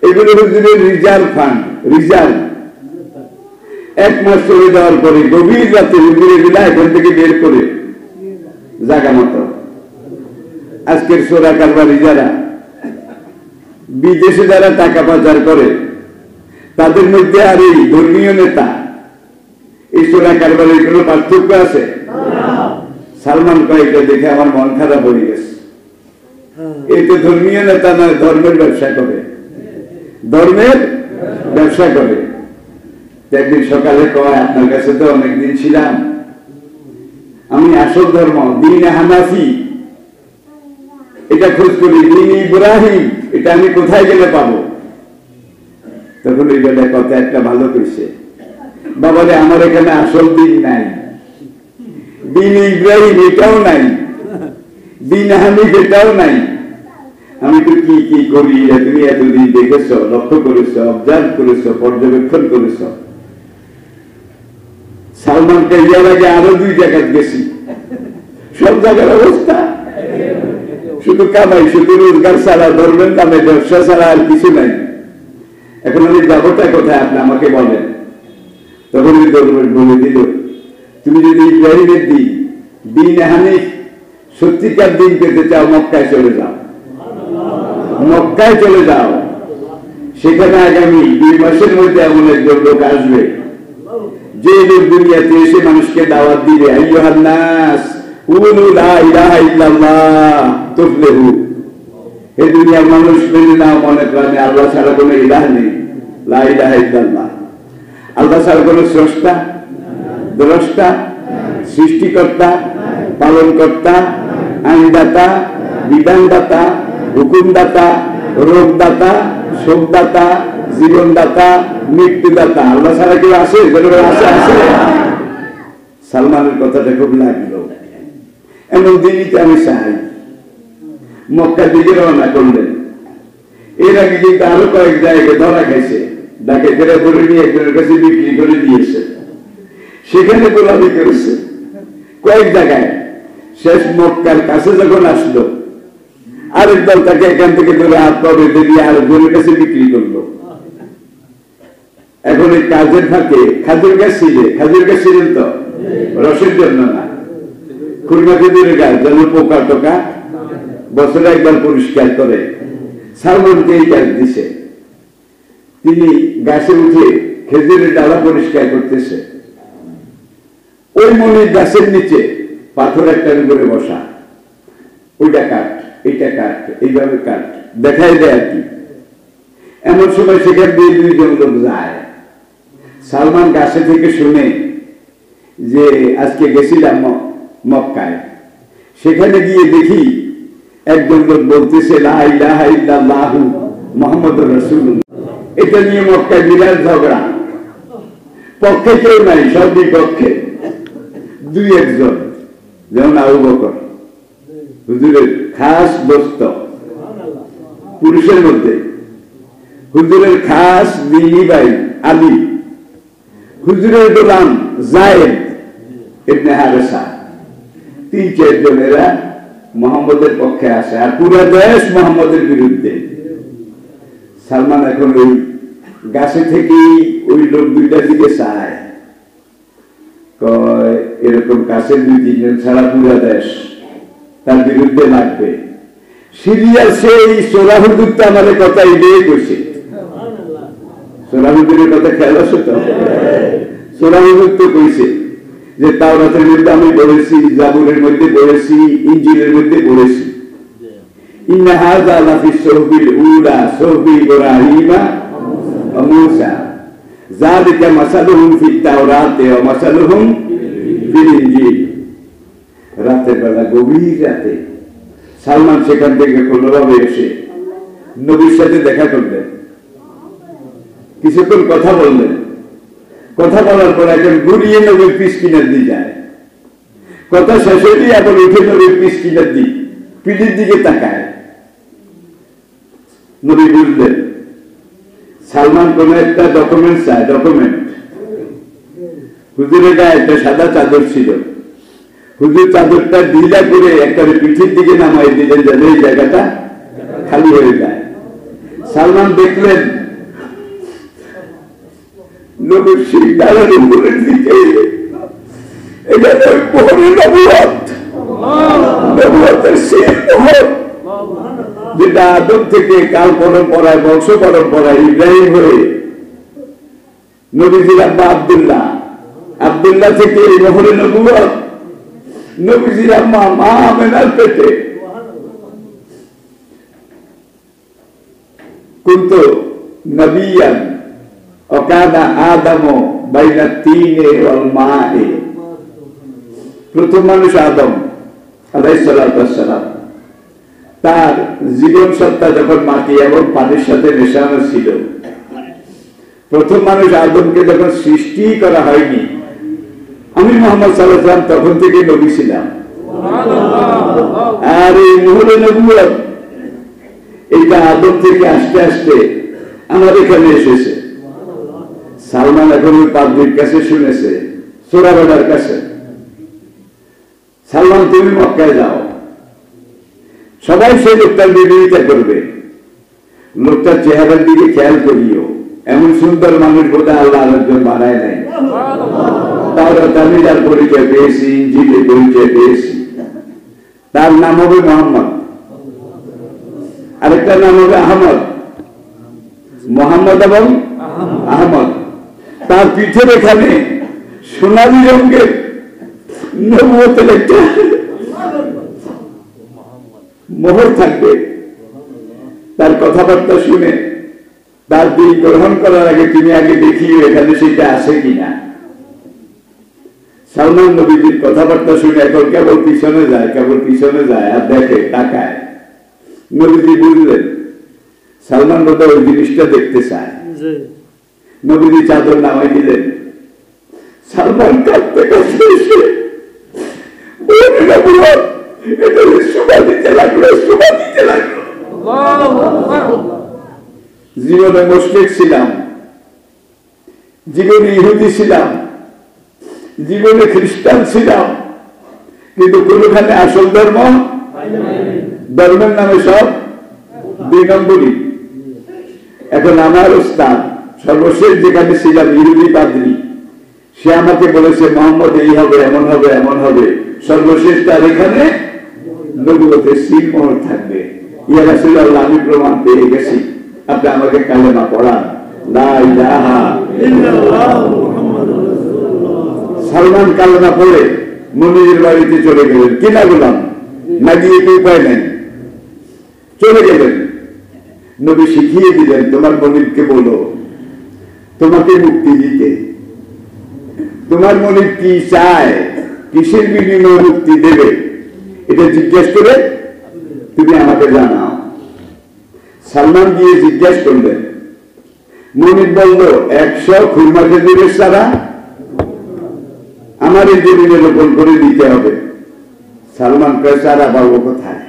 A: এগুলো হুজুরের রিজার্ভ ফান্ড, রিজার্ভ। 1 মাস চলে যাওয়ার পরে গভীর রাতে হুজুর এগুলা এখান থেকে বের করে জায়গা মতো। আজকের সোরা কারবারি যারা বিদেশে যারা টাকা পাচার করে তাদের মধ্যে আর এই ধর্মীয় নেতা এই সোরা কারবারির কোনো পার্থক্য আছে? সালমান কয়েকটা দেখে আমার মন খারাপ হয়ে গেছে। এই তো ধর্মীয় নেতা নয়, ধর্মের ব্যবসা করে, ধর্মের ব্যবসা করে। একদিন সকালে কয় আপনার কাছে তো অনেকদিন ছিলাম, আমি আসল ধর্ম দ্বীন হানাফি এটা খোঁজ করি, দ্বীন ইব্রাহিম এটা আমি কোথায় গেলে পাবো? তখন এই বেলায় কথা একটা ভালো কইছে, বাবারে আমার এখানে আসল দিন নাই, দ্বীন ইব্রাহিম এটাও নাই, দ্বীন হানিফ এটাও নাই। আমি তো কি কি করি তুমি এতদিন দেখেছ, লক্ষ্য করেছ, অবজার্ভ করেছ, পর্যবেক্ষণ করেছ। সালমানকে ইয়ার আগে আরো 2 জায়গায় গেছি, সব জায়গার অবস্থা শুধু কামাই, শুধু রোজগার ছাড়া, ধর্মের নামে ব্যবসা ছাড়া আর কিছু নাই। এখন আমি যাবোটা কোথায় আপনি আমাকে বলেন? তখন বলে দিল তুমি যদি ইব্রাহিমের দিন, দ্বীন হানিফ সত্যিকার দিন পেতে চাও, মক্কায় চলে যাও, মক্কায় চলে যাও। সেখানে আগামী 2 মাসের মধ্যে এমন একজন লোক আসবে যে লোক দুনিয়াতে এসে মানুষকে দাওয়াত দিবে, আইয়ুহান নাস কুলু লা ইলাহা ইল্লাল্লাহ তুফলিহু। এই দুনিয়ার মানুষ মেনে নাও মনে প্রাণে আল্লাহ ছাড়া কোনো ইলাহ নেই, লা ইলাহা ইল্লাল্লাহ। আল্লাহ ছাড়া কোনো স্রষ্টা, দ্রষ্টা, সৃষ্টিকর্তা, পালনকর্তা, আইনদাতা, বিধানদাতা, হুকুমদাতা, রোগদাতা, শোকদাতা, জীবনদাতা, মৃত্যুদাতা আল্লাহ ছাড়া কেউ আসে? আছে, আছে। সালমানের কথাটা খুব লাগলো। এমন দিনই তো আমি চাই। মক্কার দিকে রওনা করলেন। এর আগে কিন্তু আরো কয়েক জায়গায় ধরা খাইছে, ডাকাতেরা ধরে নিয়ে একজনের কাছে বিক্রি করে দিয়েছে, সেখানে গোলামি করেছে কয়েক জায়গায়। শেষ মক্কার কাছে যখন আসলো, আরেক দল তাকে এখান থেকে ধরে হাত পা বেঁধে দিয়ে আরেকজনের কাছে বিক্রি করলো। এখন এই কাজের ফাঁকে খাজুর গাছ ছিলে, খাজুর গাছ ছিলেন তো রসের জন্য না, খুরমা খেজুরের গাছ যেন পোকা টোকা বছরে একবার পরিষ্কার করে। সালমানকে এই কাজ দিছে, তিনি গাছে উঠে খেজুরের ডালা পরিষ্কার করতেছে। ওই মনির গাছের নিচে পাথর একটার উপরে বসা, ওইটা কাঠ, এইটা কাঠ, এইভাবে কাঠ দেখাই দেয় আর কি। এমন সময় সেখান দিয়ে 2 জন লোক যায়। সালমান গাছে থেকে শুনে যে আজকে গেছিলাম মক্কায়, সেখানে গিয়ে দেখি একজন লোক বলতেছে লা ইলাহা ইল্লাল্লাহু মুহাম্মাদুর রাসূলুল্লাহ। এটা নিয়ে মক্কায় বিরাট ঝগড়া, পক্ষে কেউ নাই, সব বিপক্ষে। দুই একজন, যেমন আবু বকর হুজুরের খাস দোস্ত পুরুষের মধ্যে, হুজুরের খাস দিনী ভাই আলী, হুজুরের গোলাম যায়েদ ইবনে হারেসা, 3-4 জনেরা মোহাম্মদের পক্ষে আসে, আর পুরো দেশ মোহাম্মদের বিরুদ্ধে। সালমান এখন ওই গাছে থেকেই ওই লোক দুইটার দিকে চায়, এরকম কাছের 2-3 জন ছাড়া পুরো দেশ তার বিরুদ্ধে লাগবে। সিরিয়াল সেই সোরা হুজুর তো আমাদের কথা এগিয়ে করছে। সোরা হুজুরের কথা খেয়াল আছে তো? সোরা হুজুর তো কইছে যে তাওরাতের মধ্যে আমি পড়েছি, জাবুরের মধ্যে পড়েছি, ইনজিলের মধ্যে পড়েছি, ইন্না হাযা লাফি সুহবিল উলা সুহবি ইব্রাহিমা ওয়া মূসা যালিকা মাসালুহুম ফিত তাওরাতি ওয়া মাসালুহুম ফিল ইনজিল। রাতের বেলা, গভীর রাতে সালমান সেখান থেকে কোনোভাবে এসে নবীর সাথে দেখা করলেন, কিছুক্ষণ কথা বললেন। কথা বলার পর এখন ঘুরিয়ে নবীর পিস কিনার দিয়ে যায়, কথা শেষ হয়ে এখন উঠে নবীর পিস কিনার দিক পিঠের দিকে তাকায়। নবী বুঝলেন সালমান কোন একটা ডকুমেন্ট চায়, ডকুমেন্ট। হুজুরের গায়ে একটা সাদা চাদর ছিল, হুজুর চাদরটা ঢিলা করে একটা পিঠের দিকে নামাই দিলেন যাতে এই জায়গাটা খালি হয়ে যায়। সালমান দেখলেন নবীর সেই ডালার উপরের দিকে এখানে মোহরে নবুয়ত, নবুয়তের সেই মোহর, যেটা আদম থেকে কাল পরম্পরায়, বংশ পরম্পরায় ইব্রাহিম হয়ে নবীজির আব্বা আব্দুল্লাহ, আব্দুল্লাহ থেকে এই মোহরে নবুয়ত, নবীজির আম্মা মা আমেনার পেটে কুনতু নবিয়ান ওয়া কানা আদামু বাইনা তিনে ওয়াল মায়ে। প্রথম মানুষ আদম আলাইহিস সালাতু ওয়াস সালাম, তার জীবন সত্তা যখন মাটি এবং পানির সাথে মেশানো ছিল। প্রথম মানুষ আদমকে যখন সৃষ্টি করা হয়নি, আমি মুহাম্মদ সাল্লাল্লাহু আলাইহি ওয়াসাল্লাম তখন থেকে নবী ছিলাম। আর এই মুহূর্তে নবুয়ত এটা আদম থেকে আস্তে আস্তে আমার এখানে এসেছে। সালমান এখন ওই পাদ্রীর কাছে শুনেছে, সোরাবেদার কাছে, সালমান তুমি মক্কায় যাও, সবাই সেই লোকটার বিরোধিতা করবে, লোকটার চেহারার দিকে খেয়াল করিও, এমন সুন্দর মানুষ বোধহয় আল্লাহ আরেকজন বানায় নাই। তাওরাত আমি যার পরিচয় পেয়েছি, ইনজিলে পরিচয় পেয়েছি, তার নাম হবে মোহাম্মদ, আরেকটার নাম হবে আহমদ, মোহাম্মদ এবং আহমদ। তার পিঠের এখানে সোনালী রঙের নবুয়তের একটা মোহর থাকবে। তার কথাবার্তা শুনে তার দিন গ্রহণ করার আগে তুমি আগে দেখিও এখানে সেটা আছে কিনা। সালমান নবীজির কথাবার্তা শুনে এখন কেবল পিছনে যায়, কেবল পিছনে যায় আর দেখে, তাকায়। নবীজি বুঝলেন সালমান বোধহয় ওই জিনিসটা দেখতে চায়। নবীজি চাদর নামাই দিলেন, সালমান কাঁদতে কাঁদতে এসে জীবনে মুশরিক ছিলাম, জীবনে ইহুদি ছিলাম, জীবনে খ্রিস্টান ছিলাম, কিন্তু কোনখানে আসল ধর্ম, ধর্মের নামে সব 2 নম্বরই। এখন আমার ওস্তাদ সর্বশেষ যেখানে ছিলাম ইহুদি পাদ্রী, সে আমাকে বলেছে মোহাম্মদ এই হবে, এমন হবে, এমন হবে, সর্বশেষ তার এখানে নবুয়তের সিল মোহর থাকবে। ইয়া রাসূলুল্লাহ, আমি প্রমাণ পেয়ে গেছি, আপনি আমাকে কালেমা পড়ান, লা ইলাহা ইল্লাল্লাহ মুহাম্মাদুর রাসূলুল্লাহ। সালমান কালেমা পড়ে মনিরের বাড়িতে চলে গেলেন, কিনা গোলাম না গিয়ে কি উপায় নেই, চলে গেলেন। নবী শিখিয়ে দিলেন তোমার মনিরকে বলো তোমাকে মুক্তি দিতে, তোমার মনে কি চায়, কিসের বিনিময়ে মুক্তি দেবে, এটা জিজ্ঞেস করে তুমি আমাকে জানাও। সালমান গিয়ে জিজ্ঞেস করলেন, মনির বলল 100 খুরমা খেজুরের চারা আমার এই জমিনে রোপণ করে দিতে হবে। সালমান কয় চারা পাবো কোথায়?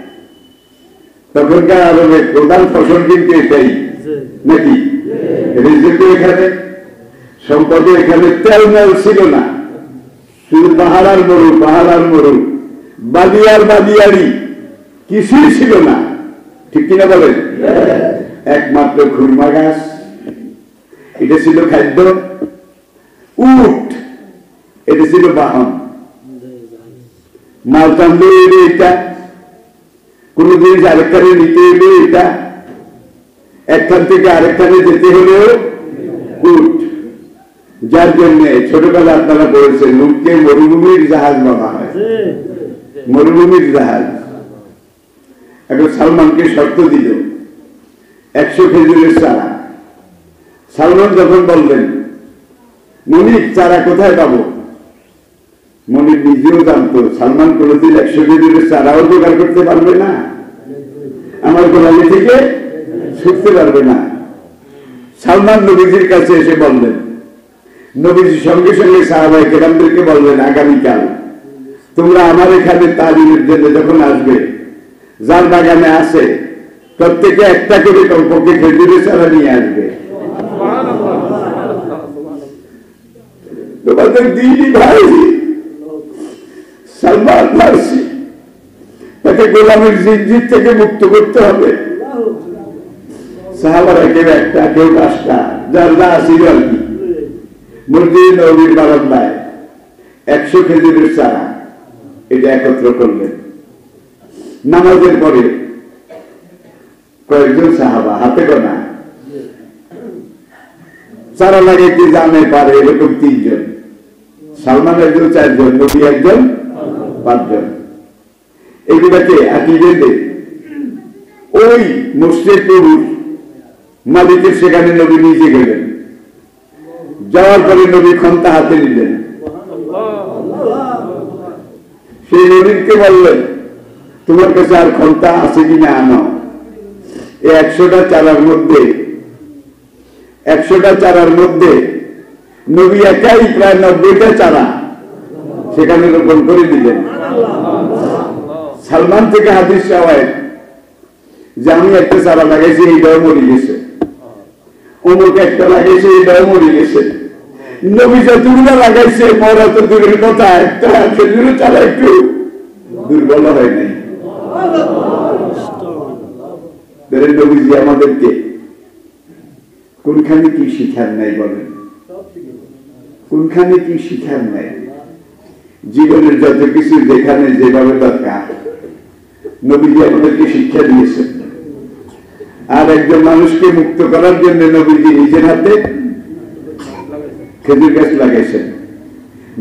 A: তখনকার আরবের প্রধান ফসল কিন্তু এটাই নাকি, রিজিকও এখানে, সম্পদও এখানে, তেল মেল ছিল না, শুধু পাহাড় আর মরু, পাহাড় আর মরু, বালিয়ার বালিয়ারি, কিছুই ছিল না, ঠিক কিনা বলেন? একমাত্র খুরমা গাছ, এটা ছিল খাদ্য। উট, এটা ছিল বাহন। মাল টানলে এলে এটা, কোন জিনিস আরেকখানে নিতে এলে এটা, একখান থেকে আরেকখানে যেতে হলেও উট। যার জন্য ছোটবেলা আপনারা বলেছেন উটকে মরুভূমির জাহাজ বলা হয়, মরুভূমির জাহাজ। এখন সালমানকে শর্ত দিল 100 খেজুরের চারা। সালমান যখন বললেন, মনির চারা কোথায় পাবো? মনির নিজেও জানতো সালমান কোনোদিন 100 খেজুরের চারাও জোগাড় করতে পারবে না, আমার গোলামি থেকে ছুটতে পারবে না। সালমান নবীজির কাছে এসে বললেন, নবীজি সঙ্গে সঙ্গে সাহাবায়ে কেরামদেরকে বললেন, আগামীকাল তোমরা আমার এখানে তালিমের জন্য যখন আসবে, যার বাগানে আছে প্রত্যেকে একটা করে কমপক্ষে খেজুরের চারা নিয়ে আসবে। তোমাদের দিনই ভাই সালমান ফার্সি, তাকে গোলামের জিনজির থেকে মুক্ত করতে হবে। সাহাবারা কেউ একটা, কেউ 5টা, যার যা ছিল আর কি, মসজিদ নববীর বারান্দায় 100 খেজুরের চারা এটা একত্র করলেন। নামাজের পরে কয়েকজন সাহাবা হাতে গোনা চারা লাগাইতে জানে পারে এরকম 3 জন, সালমান একজন 4 জন, নবী একজন 5 জন। এগুলাকে আঁকি বেঁধে ওই মসজিদপুর মালিকের সেখানে নবী নিজে গেলেন। যাওয়ার পরে নবী ক্ষমতা হাতে নিলেন, সেই নবীকে বললেন, তোমার কাছে আর ক্ষমতা আছে কিনা আনো। এই 100টা চারার মধ্যে, 100টা চারার মধ্যে নবী একাই প্রায় 90টা চারা সেখানে রোপণ করে দিলেন। সালমান থেকে হাদিস চাওয়ায় যে আমি একটা চারা লাগাইছি, এইটাও মরে গেছে, অমুক একটা লাগাইছে, এইটাও মরে গেছে। নবী যতগুলো লাগাইছে মরা তো দূরের কথা, একটা খেজুরের চারা একটু দুর্বল হয় নাই। নবীজি আমাদেরকে কোনখানে কি শিখার নাই বলেন, কোনখানে কি শিখার নাই? জীবনের যত কিছু যেখানে যেভাবে দরকার নবীজি আমাদেরকে শিক্ষা দিয়েছেন। আর একজন মানুষকে মুক্ত করার জন্য নবীজি নিজের হাতে খেজুর গাছ লাগাইছেন।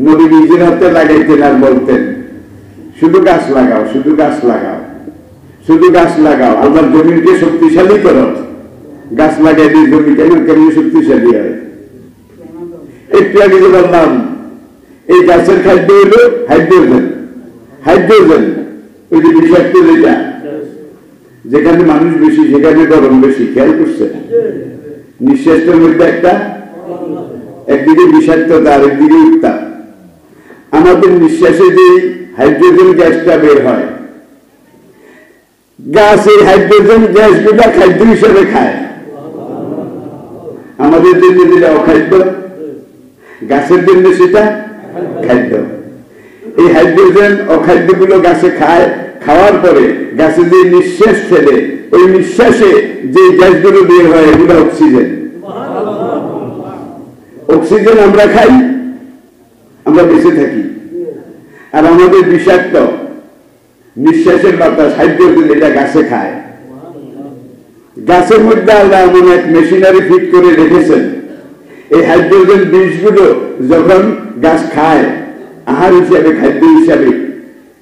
A: নবী নিজের হাতে লাগাইতেন আর বলতেন, শুধু গাছ লাগাও, শুধু গাছ লাগাও, শুধু গাছ লাগাও, আল্লাহর জমিনকে শক্তিশালী করো। গাছ লাগাই দিয়ে জমি কেমন শক্তিশালী হয়। একটু আগে যে বললাম, এই গাছের খাদ্য হলো হাইড্রোজেন। হাইড্রোজেন ওই যে বিষাক্ত, যেটা যেখানে মানুষ বেশি সেখানে গরম বেশি, খেয়াল করছে? নিঃশ্বাসের মধ্যে একটা, একদিকে বিষাক্ততা আর একদিকে উত্তাপ। আমাদের নিঃশ্বাসে যে হাইড্রোজেন গ্যাসটা বের হয়, গাছ এই হাইড্রোজেন গ্যাসগুলা খাদ্য হিসেবে খায়। আমাদের জন্য যেটা অখাদ্য, গাছের জন্য সেটা খাদ্য। এই হাইড্রোজেন অখাদ্যগুলো গাছে খায়, খাওয়ার পরে গাছে যে নিঃশ্বাস ফেলে, ওই নিঃশ্বাসে যে গ্যাসগুলো বের হয় এগুলো অক্সিজেন। অক্সিজেন আমরা খাই, আমরা বেঁচে থাকি। আর আমাদের বিষাক্ত নিঃশ্বাসের বাতাস হাইড্রোজেন, এটা গাছে খায়। গাছের মধ্যে আল্লাহ এমন এক মেশিনারি ফিট করে রেখেছেন, এই হাইড্রোজেন বিষগুলো যখন গাছ খায় আহার হিসাবে, খাদ্য হিসাবে,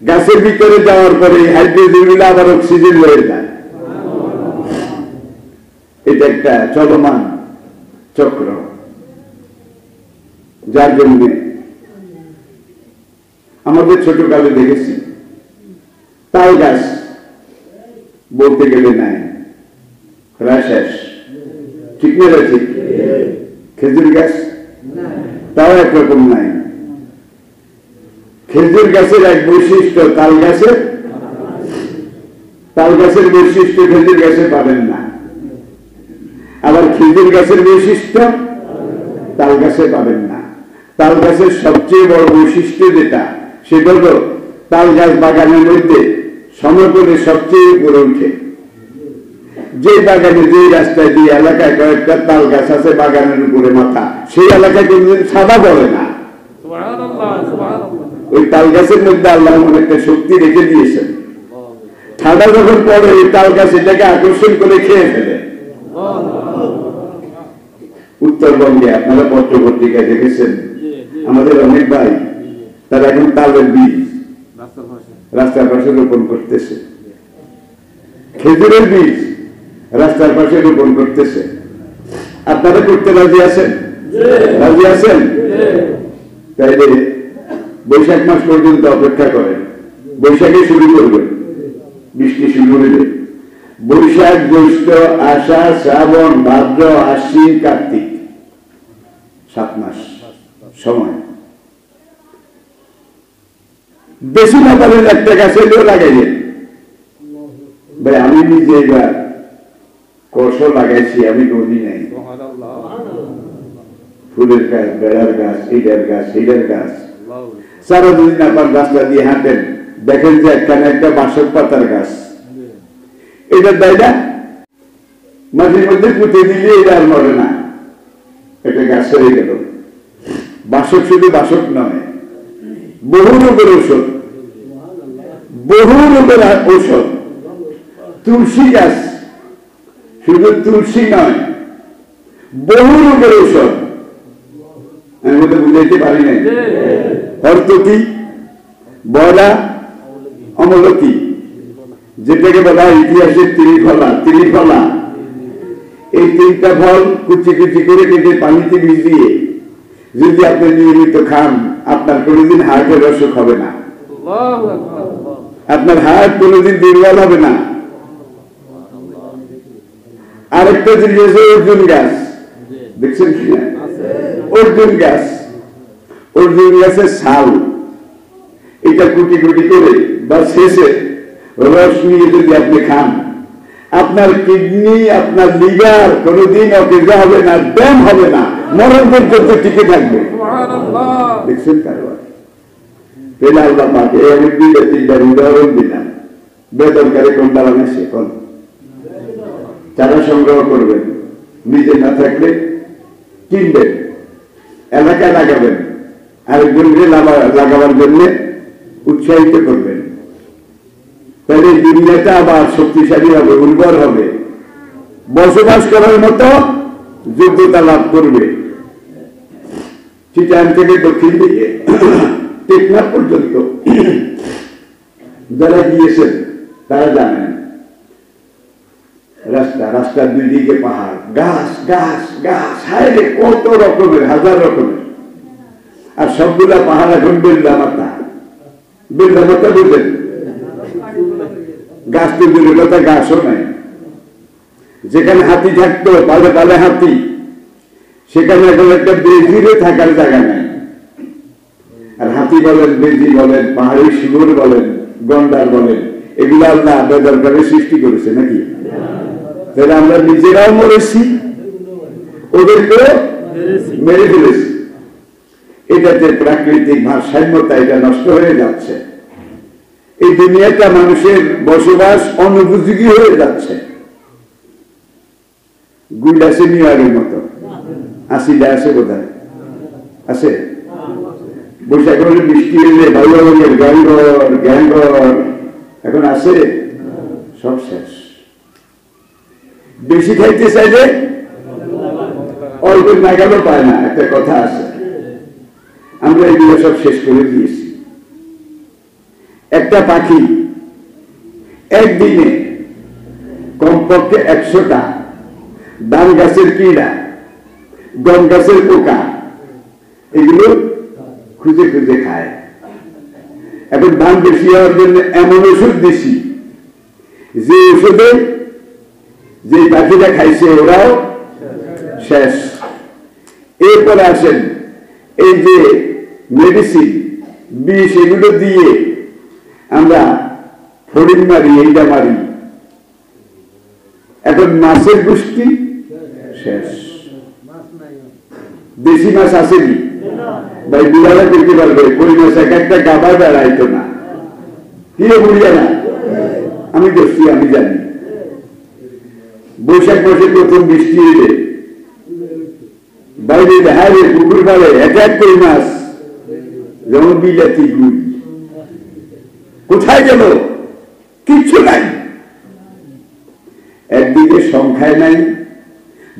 A: গাছের ভিতরে যাওয়ার পরে এই হাইড্রোজেন গুলো আবার অক্সিজেন হয়ে যায়। এটা একটা চলমান চক্র, যার জন্য আমাদের ছোটকালে দেখেছি তাল গাছ বলতে গেলে নাই, প্রায় শেষ, ঠিক না? ঠিক। খেজুর গাছ তাও একরকম নাই। খেজুর গাছের এক বৈশিষ্ট্য তাল গাছের বৈশিষ্ট্য খেজুর গাছে পাবেন না, আবার খেজুর গাছের বৈশিষ্ট্য তাল গাছে পাবেন না। তাল গাছের সবচেয়ে বড় বৈশিষ্ট্য যেটা, সেটা হল তাল গাছ বাগানের মধ্যে সমতলে সবচেয়ে উপরে উঠে। যে বাগানে, যে রাস্তায়, যে এলাকায় কয়েকটা তাল গাছ আছে বাগানের উপরে মাথা, সেই এলাকায় কোনদিন সাদা পড়ে না। ওই তাল গাছের মধ্যে আল্লাহ একটা শক্তি রেখে দিয়েছেন, ঠান্ডা যখন পড়ে ওই তাল গাছ এটাকে আকর্ষণ করে খেয়ে ফেলে। উত্তরবঙ্গে আপনারা পত্র পত্রিকায় দেখেছেন আমাদের অনেক ভাই তারা এখন তালের বীজ রাস্তার পাশে রোপণ করতেছে, খেজুরের বীজ রাস্তার পাশে রোপণ করতেছে। আপনারা করতে রাজি আছেন? রাজি আছেন? তাইলে বৈশাখ মাস পর্যন্ত অপেক্ষা করেন, বৈশাখে শুরু করবেন, বৃষ্টি শুরু হইলে বৈশাখ, জ্যৈষ্ঠ, আষাঢ়, শ্রাবণ, ভাদ্র, আশ্বিন, কার্তিক, 7 মাস সময়। বেশি না পারেন একটা গাছে লাগাইলেন। ভাই আমি নিজে এবার কষ লাগাইছি, আমি গনি নাই, ফুলের গাছ, বেড়ার গাছ, এইটার গাছ, সেইটার গাছ। সারাদিন আপনার রাস্তা দিয়ে হাঁটেন, দেখেন যে একখানে একটা বাসক পাতার গাছ, এটার দায়টা মাঝে মধ্যে পুঁতে দিলে এটা আর মরে না, এটা গাছ হয়ে গেল। বাসক শুধু বাসক নয়, বহু রোগের ঔষধ, বহু রোগের ঔষধ। তুলসী গাছ শুধু তুলসী নয়, বহু রোগের ঔষধ। আমি বলতে বুঝাইতে পারি নাই। হরতকি, বড়া, অমলকি, যেটাকে বলা হয় ইতিহাসের ত্রিফলা। এই 3টা ফল কুচি কুচি করে কেটে পানিতে ভিজিয়ে যদি আপনি নিয়মিত খান, আপনার কোনোদিন হার্টের অসুখ হবে না, আপনার হার্ট কোনোদিন দুর্বল হবে না। আরেকটা জিনিস আছে অর্জুন গাছ, দেখছেন কিনা? অর্জুন গাছের ছাল, এটা কুটি কুটি করে বা শেষে রস নিয়ে যদি আপনি খান, আপনার কিডনি, আপনার লিভার কোনোদিন অকেজ হবে না, ড্যাম হবে না, মরণ পর্যন্ত টিকে থাকবে। দেখছেন কারবার? আল্লাহ পাকে আমি 2-3টা উদাহরণ দিলাম। বেদরকারে কোনটা বানাইছে? কোন চারা সংগ্রহ করবেন, নিজে না থাকলে কিনবেন, এলাকায় লাগাবেন, আরেকজনকে লাগাবার জন্য উৎসাহিত করবেন, তাহলে দুনিয়াটা আবার শক্তিশালী হবে, উর্বর হবে, বসবাস করার মতো যোগ্যতা লাভ করবে। চিটাগাং থেকে দক্ষিণ দিকে টেকনাফ পর্যন্ত যারা গিয়েছেন তারা জানেন, রাস্তার 2 দিকে পাহাড়, গাছ গাছ গাছ, হায়রে কত রকমের, 1000 রকমের। আর সবগুলা পাহাড় এখন বেলদামাতা বুঝলেন? গাছ তো দূরের কথা, গাছও নাই। যেখানে হাতি থাকতো, পালে পালে হাতি, সেখানে এখন একটা বেজিরে থাকার জায়গা নাই। আর হাতি বলেন, বেজি বলেন, পাহাড়ি শিবর বলেন, গন্ডার বলেন, এগুলো আল্লাহ বেদরকারে সৃষ্টি করেছে নাকি? তাহলে আমরা নিজেরাও মরেছি, ওদেরকেও মেরে ফেলেছি। এটাতে প্রাকৃতিক ভারসাম্যতা এটা নষ্ট হয়ে যাচ্ছে। এই দুনিয়াটা মানুষের বসবাস অনুপযোগী হয়ে যাচ্ছে। গুল আছে নিয়ারের মতো, 80টা আছে বোধহয়, আছে। বৈশাখ মাসে বৃষ্টি হইলে ভাইয়ের গ্যাংঘর এখন আছে, সব শেষ। বেশি খাইতে চাইলে অল্প নাগালও পায় না, একটা কথা আছে। আমরা এগুলো সব শেষ করে দিয়েছি। একটা পাখি একদিনে কমপক্ষে 100টা ধান গাছের কীড়া, গম গাছের পোকা, এগুলো খুঁজে খুঁজে খায়। এখন দাম বেশি হওয়ার জন্য এমন ওষুধ দিছি যে ওষুধে যে পাখিটা খাইছে ওরাও শেষ। এরপরে আসেন এই যে মেডিসিন বিষ এগুলো দিয়ে আমরা ফড়িং মারি, এইটা মারি। এখন মাছের গোষ্ঠী শেষ। দেশি মাছ আসেনি ভাই, বিড়ালা দেখতে পারবে কই মাছ এক একটা গাবা বেড়াইতো না, কি বুড়িয়া না, আমি দেখছি, আমি জানি। বৈশাখ মাসে প্রথম বৃষ্টি এলে বাইরে হারে পুকুর পাড়ে এক এক কই মাছ, যেমন বিলাতি গুড়, কোথায় গেল? কিচ্ছু নাই। একদিকে সংখ্যায় নাই,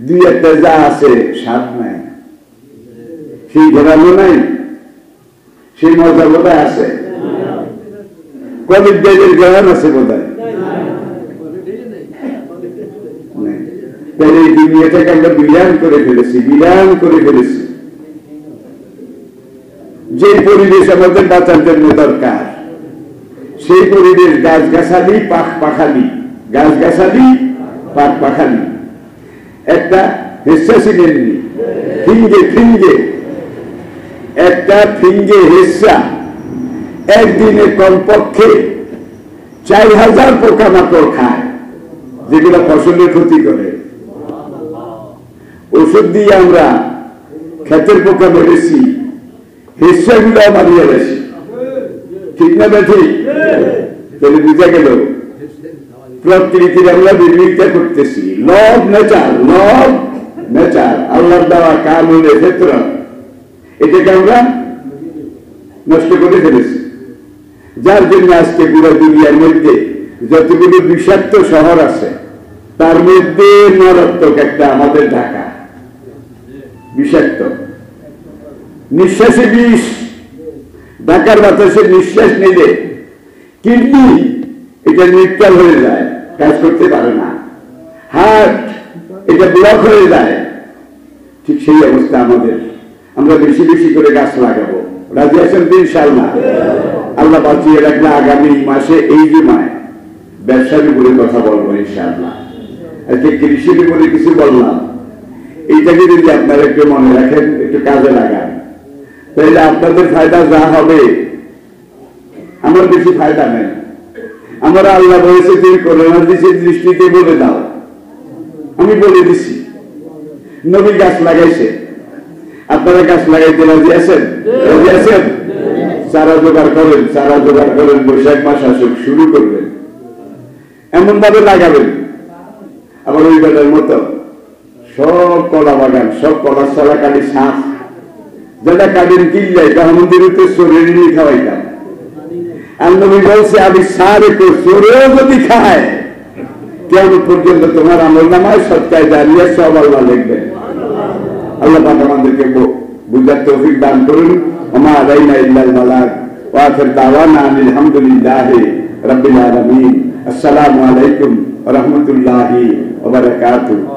A: দুই একটা যা আছে স্বাদ নাই, সেই ঘোরানো নাই, সেই মজা বোধহয় আছে, কবির দেবের গ্রাম আছে বোধহয়। তাহলে এই দুনিয়াটাকে আমরা বিরান করে ফেলেছি, বিরান করে ফেলেছি। যে পরিবেশ আমাদের বাঁচার জন্য দরকার, সেই পরিবেশ গাছগাছালি পাখ পাখালি, গাছগাছালি পাখ পাখালি। একটা হেসা ছিলেননি, ফিঙ্গে ফিঙ্গে, একটা ফিঙ্গে হেসা একদিনে কমপক্ষে 4000 পোকামাকড় খায়, যেগুলো ফসলের ক্ষতি করে। ওষুধ দিয়ে আমরা ক্ষেতের পোকা মেরেছি, হেসাগুলো মারিয়ে গেছি, ঠিক না ঠিক? তাহলে বুঝা গেল প্রকৃতির আমরা বিরোধিতা করতেছি। লব নেচার, লব নেচার, আল্লাহর দেওয়া কানুনের ক্ষেত্র, এটাকে আমরা নষ্ট করে ফেলেছি। যার জন্য আজকে পুরো দুনিয়ার মধ্যে যতগুলো বিষাক্ত শহর আছে তার মধ্যে মারাত্মক একটা আমাদের ঢাকা, বিষাক্ত, নিঃশ্বাসে বিষ। ঢাকার বাতাসে নিঃশ্বাস নিলে কিডনি এটা নিউট্রাল হয়ে যায়, কাজ করতে পারে না। হার্ট এটা ব্লক হয়ে যায়। ঠিক সেই অবস্থা আমাদের। আমরা বেশি বেশি করে গাছ লাগাবো, রাজি আছেন তো ইনশাআল্লাহ? আল্লাহ বাঁচিয়ে রাখলে আগামী মাসে এই জুমায় ব্যবসার উপরে কথা বলবো ইনশাআল্লাহ। আজকে কৃষির উপরে কিছু বললাম, এইটাকে যদি আপনারা একটু মনে রাখেন, একটু কাজে লাগান, তাহলে আপনাদের ফায়দা যা হবে, আমার বেশি ফায়দা নেই। আমরা আল্লাহ বলেছে তুমি করোনা দিচ্ছে দৃষ্টিতে বলে দাও, আমি বলে দিছি। নবী গাছ লাগাইছে, আপনারা গাছ লাগাইতে রাজি আছেন? রাজি আছেন? চারা জোগাড় করেন, চারা জোগাড় করেন, বৈশাখ মাস আসুক শুরু করবেন, এমন ভাবে লাগাবেন। আবার ওই বেলার মতো সব কলা বাগান, সব কলার চারা কাটি শাঁস, যেটা কাটেন কিনলে মন্দির চোরের নিয়ে খাওয়াইতাম। আর নবী বলছে আমি সারে চোরেও যদি খায় কেমন পর্যন্ত তোমার আমল নামায় সৎকায় দাঁড়িয়ে সব আল্লাহ লিখবেন। আল্লাহ পাক আমাদেরকে বুঝার তৌফিক দান করুন। ওমা আলাইনা ইল্লাল বালাগ ওয়া আখির দাওয়ানা আলহামদুলিল্লাহি রাব্বিল আলামিন। আসসালামু আলাইকুম ওয়া রাহমাতুল্লাহি ওয়া বারাকাতুহু।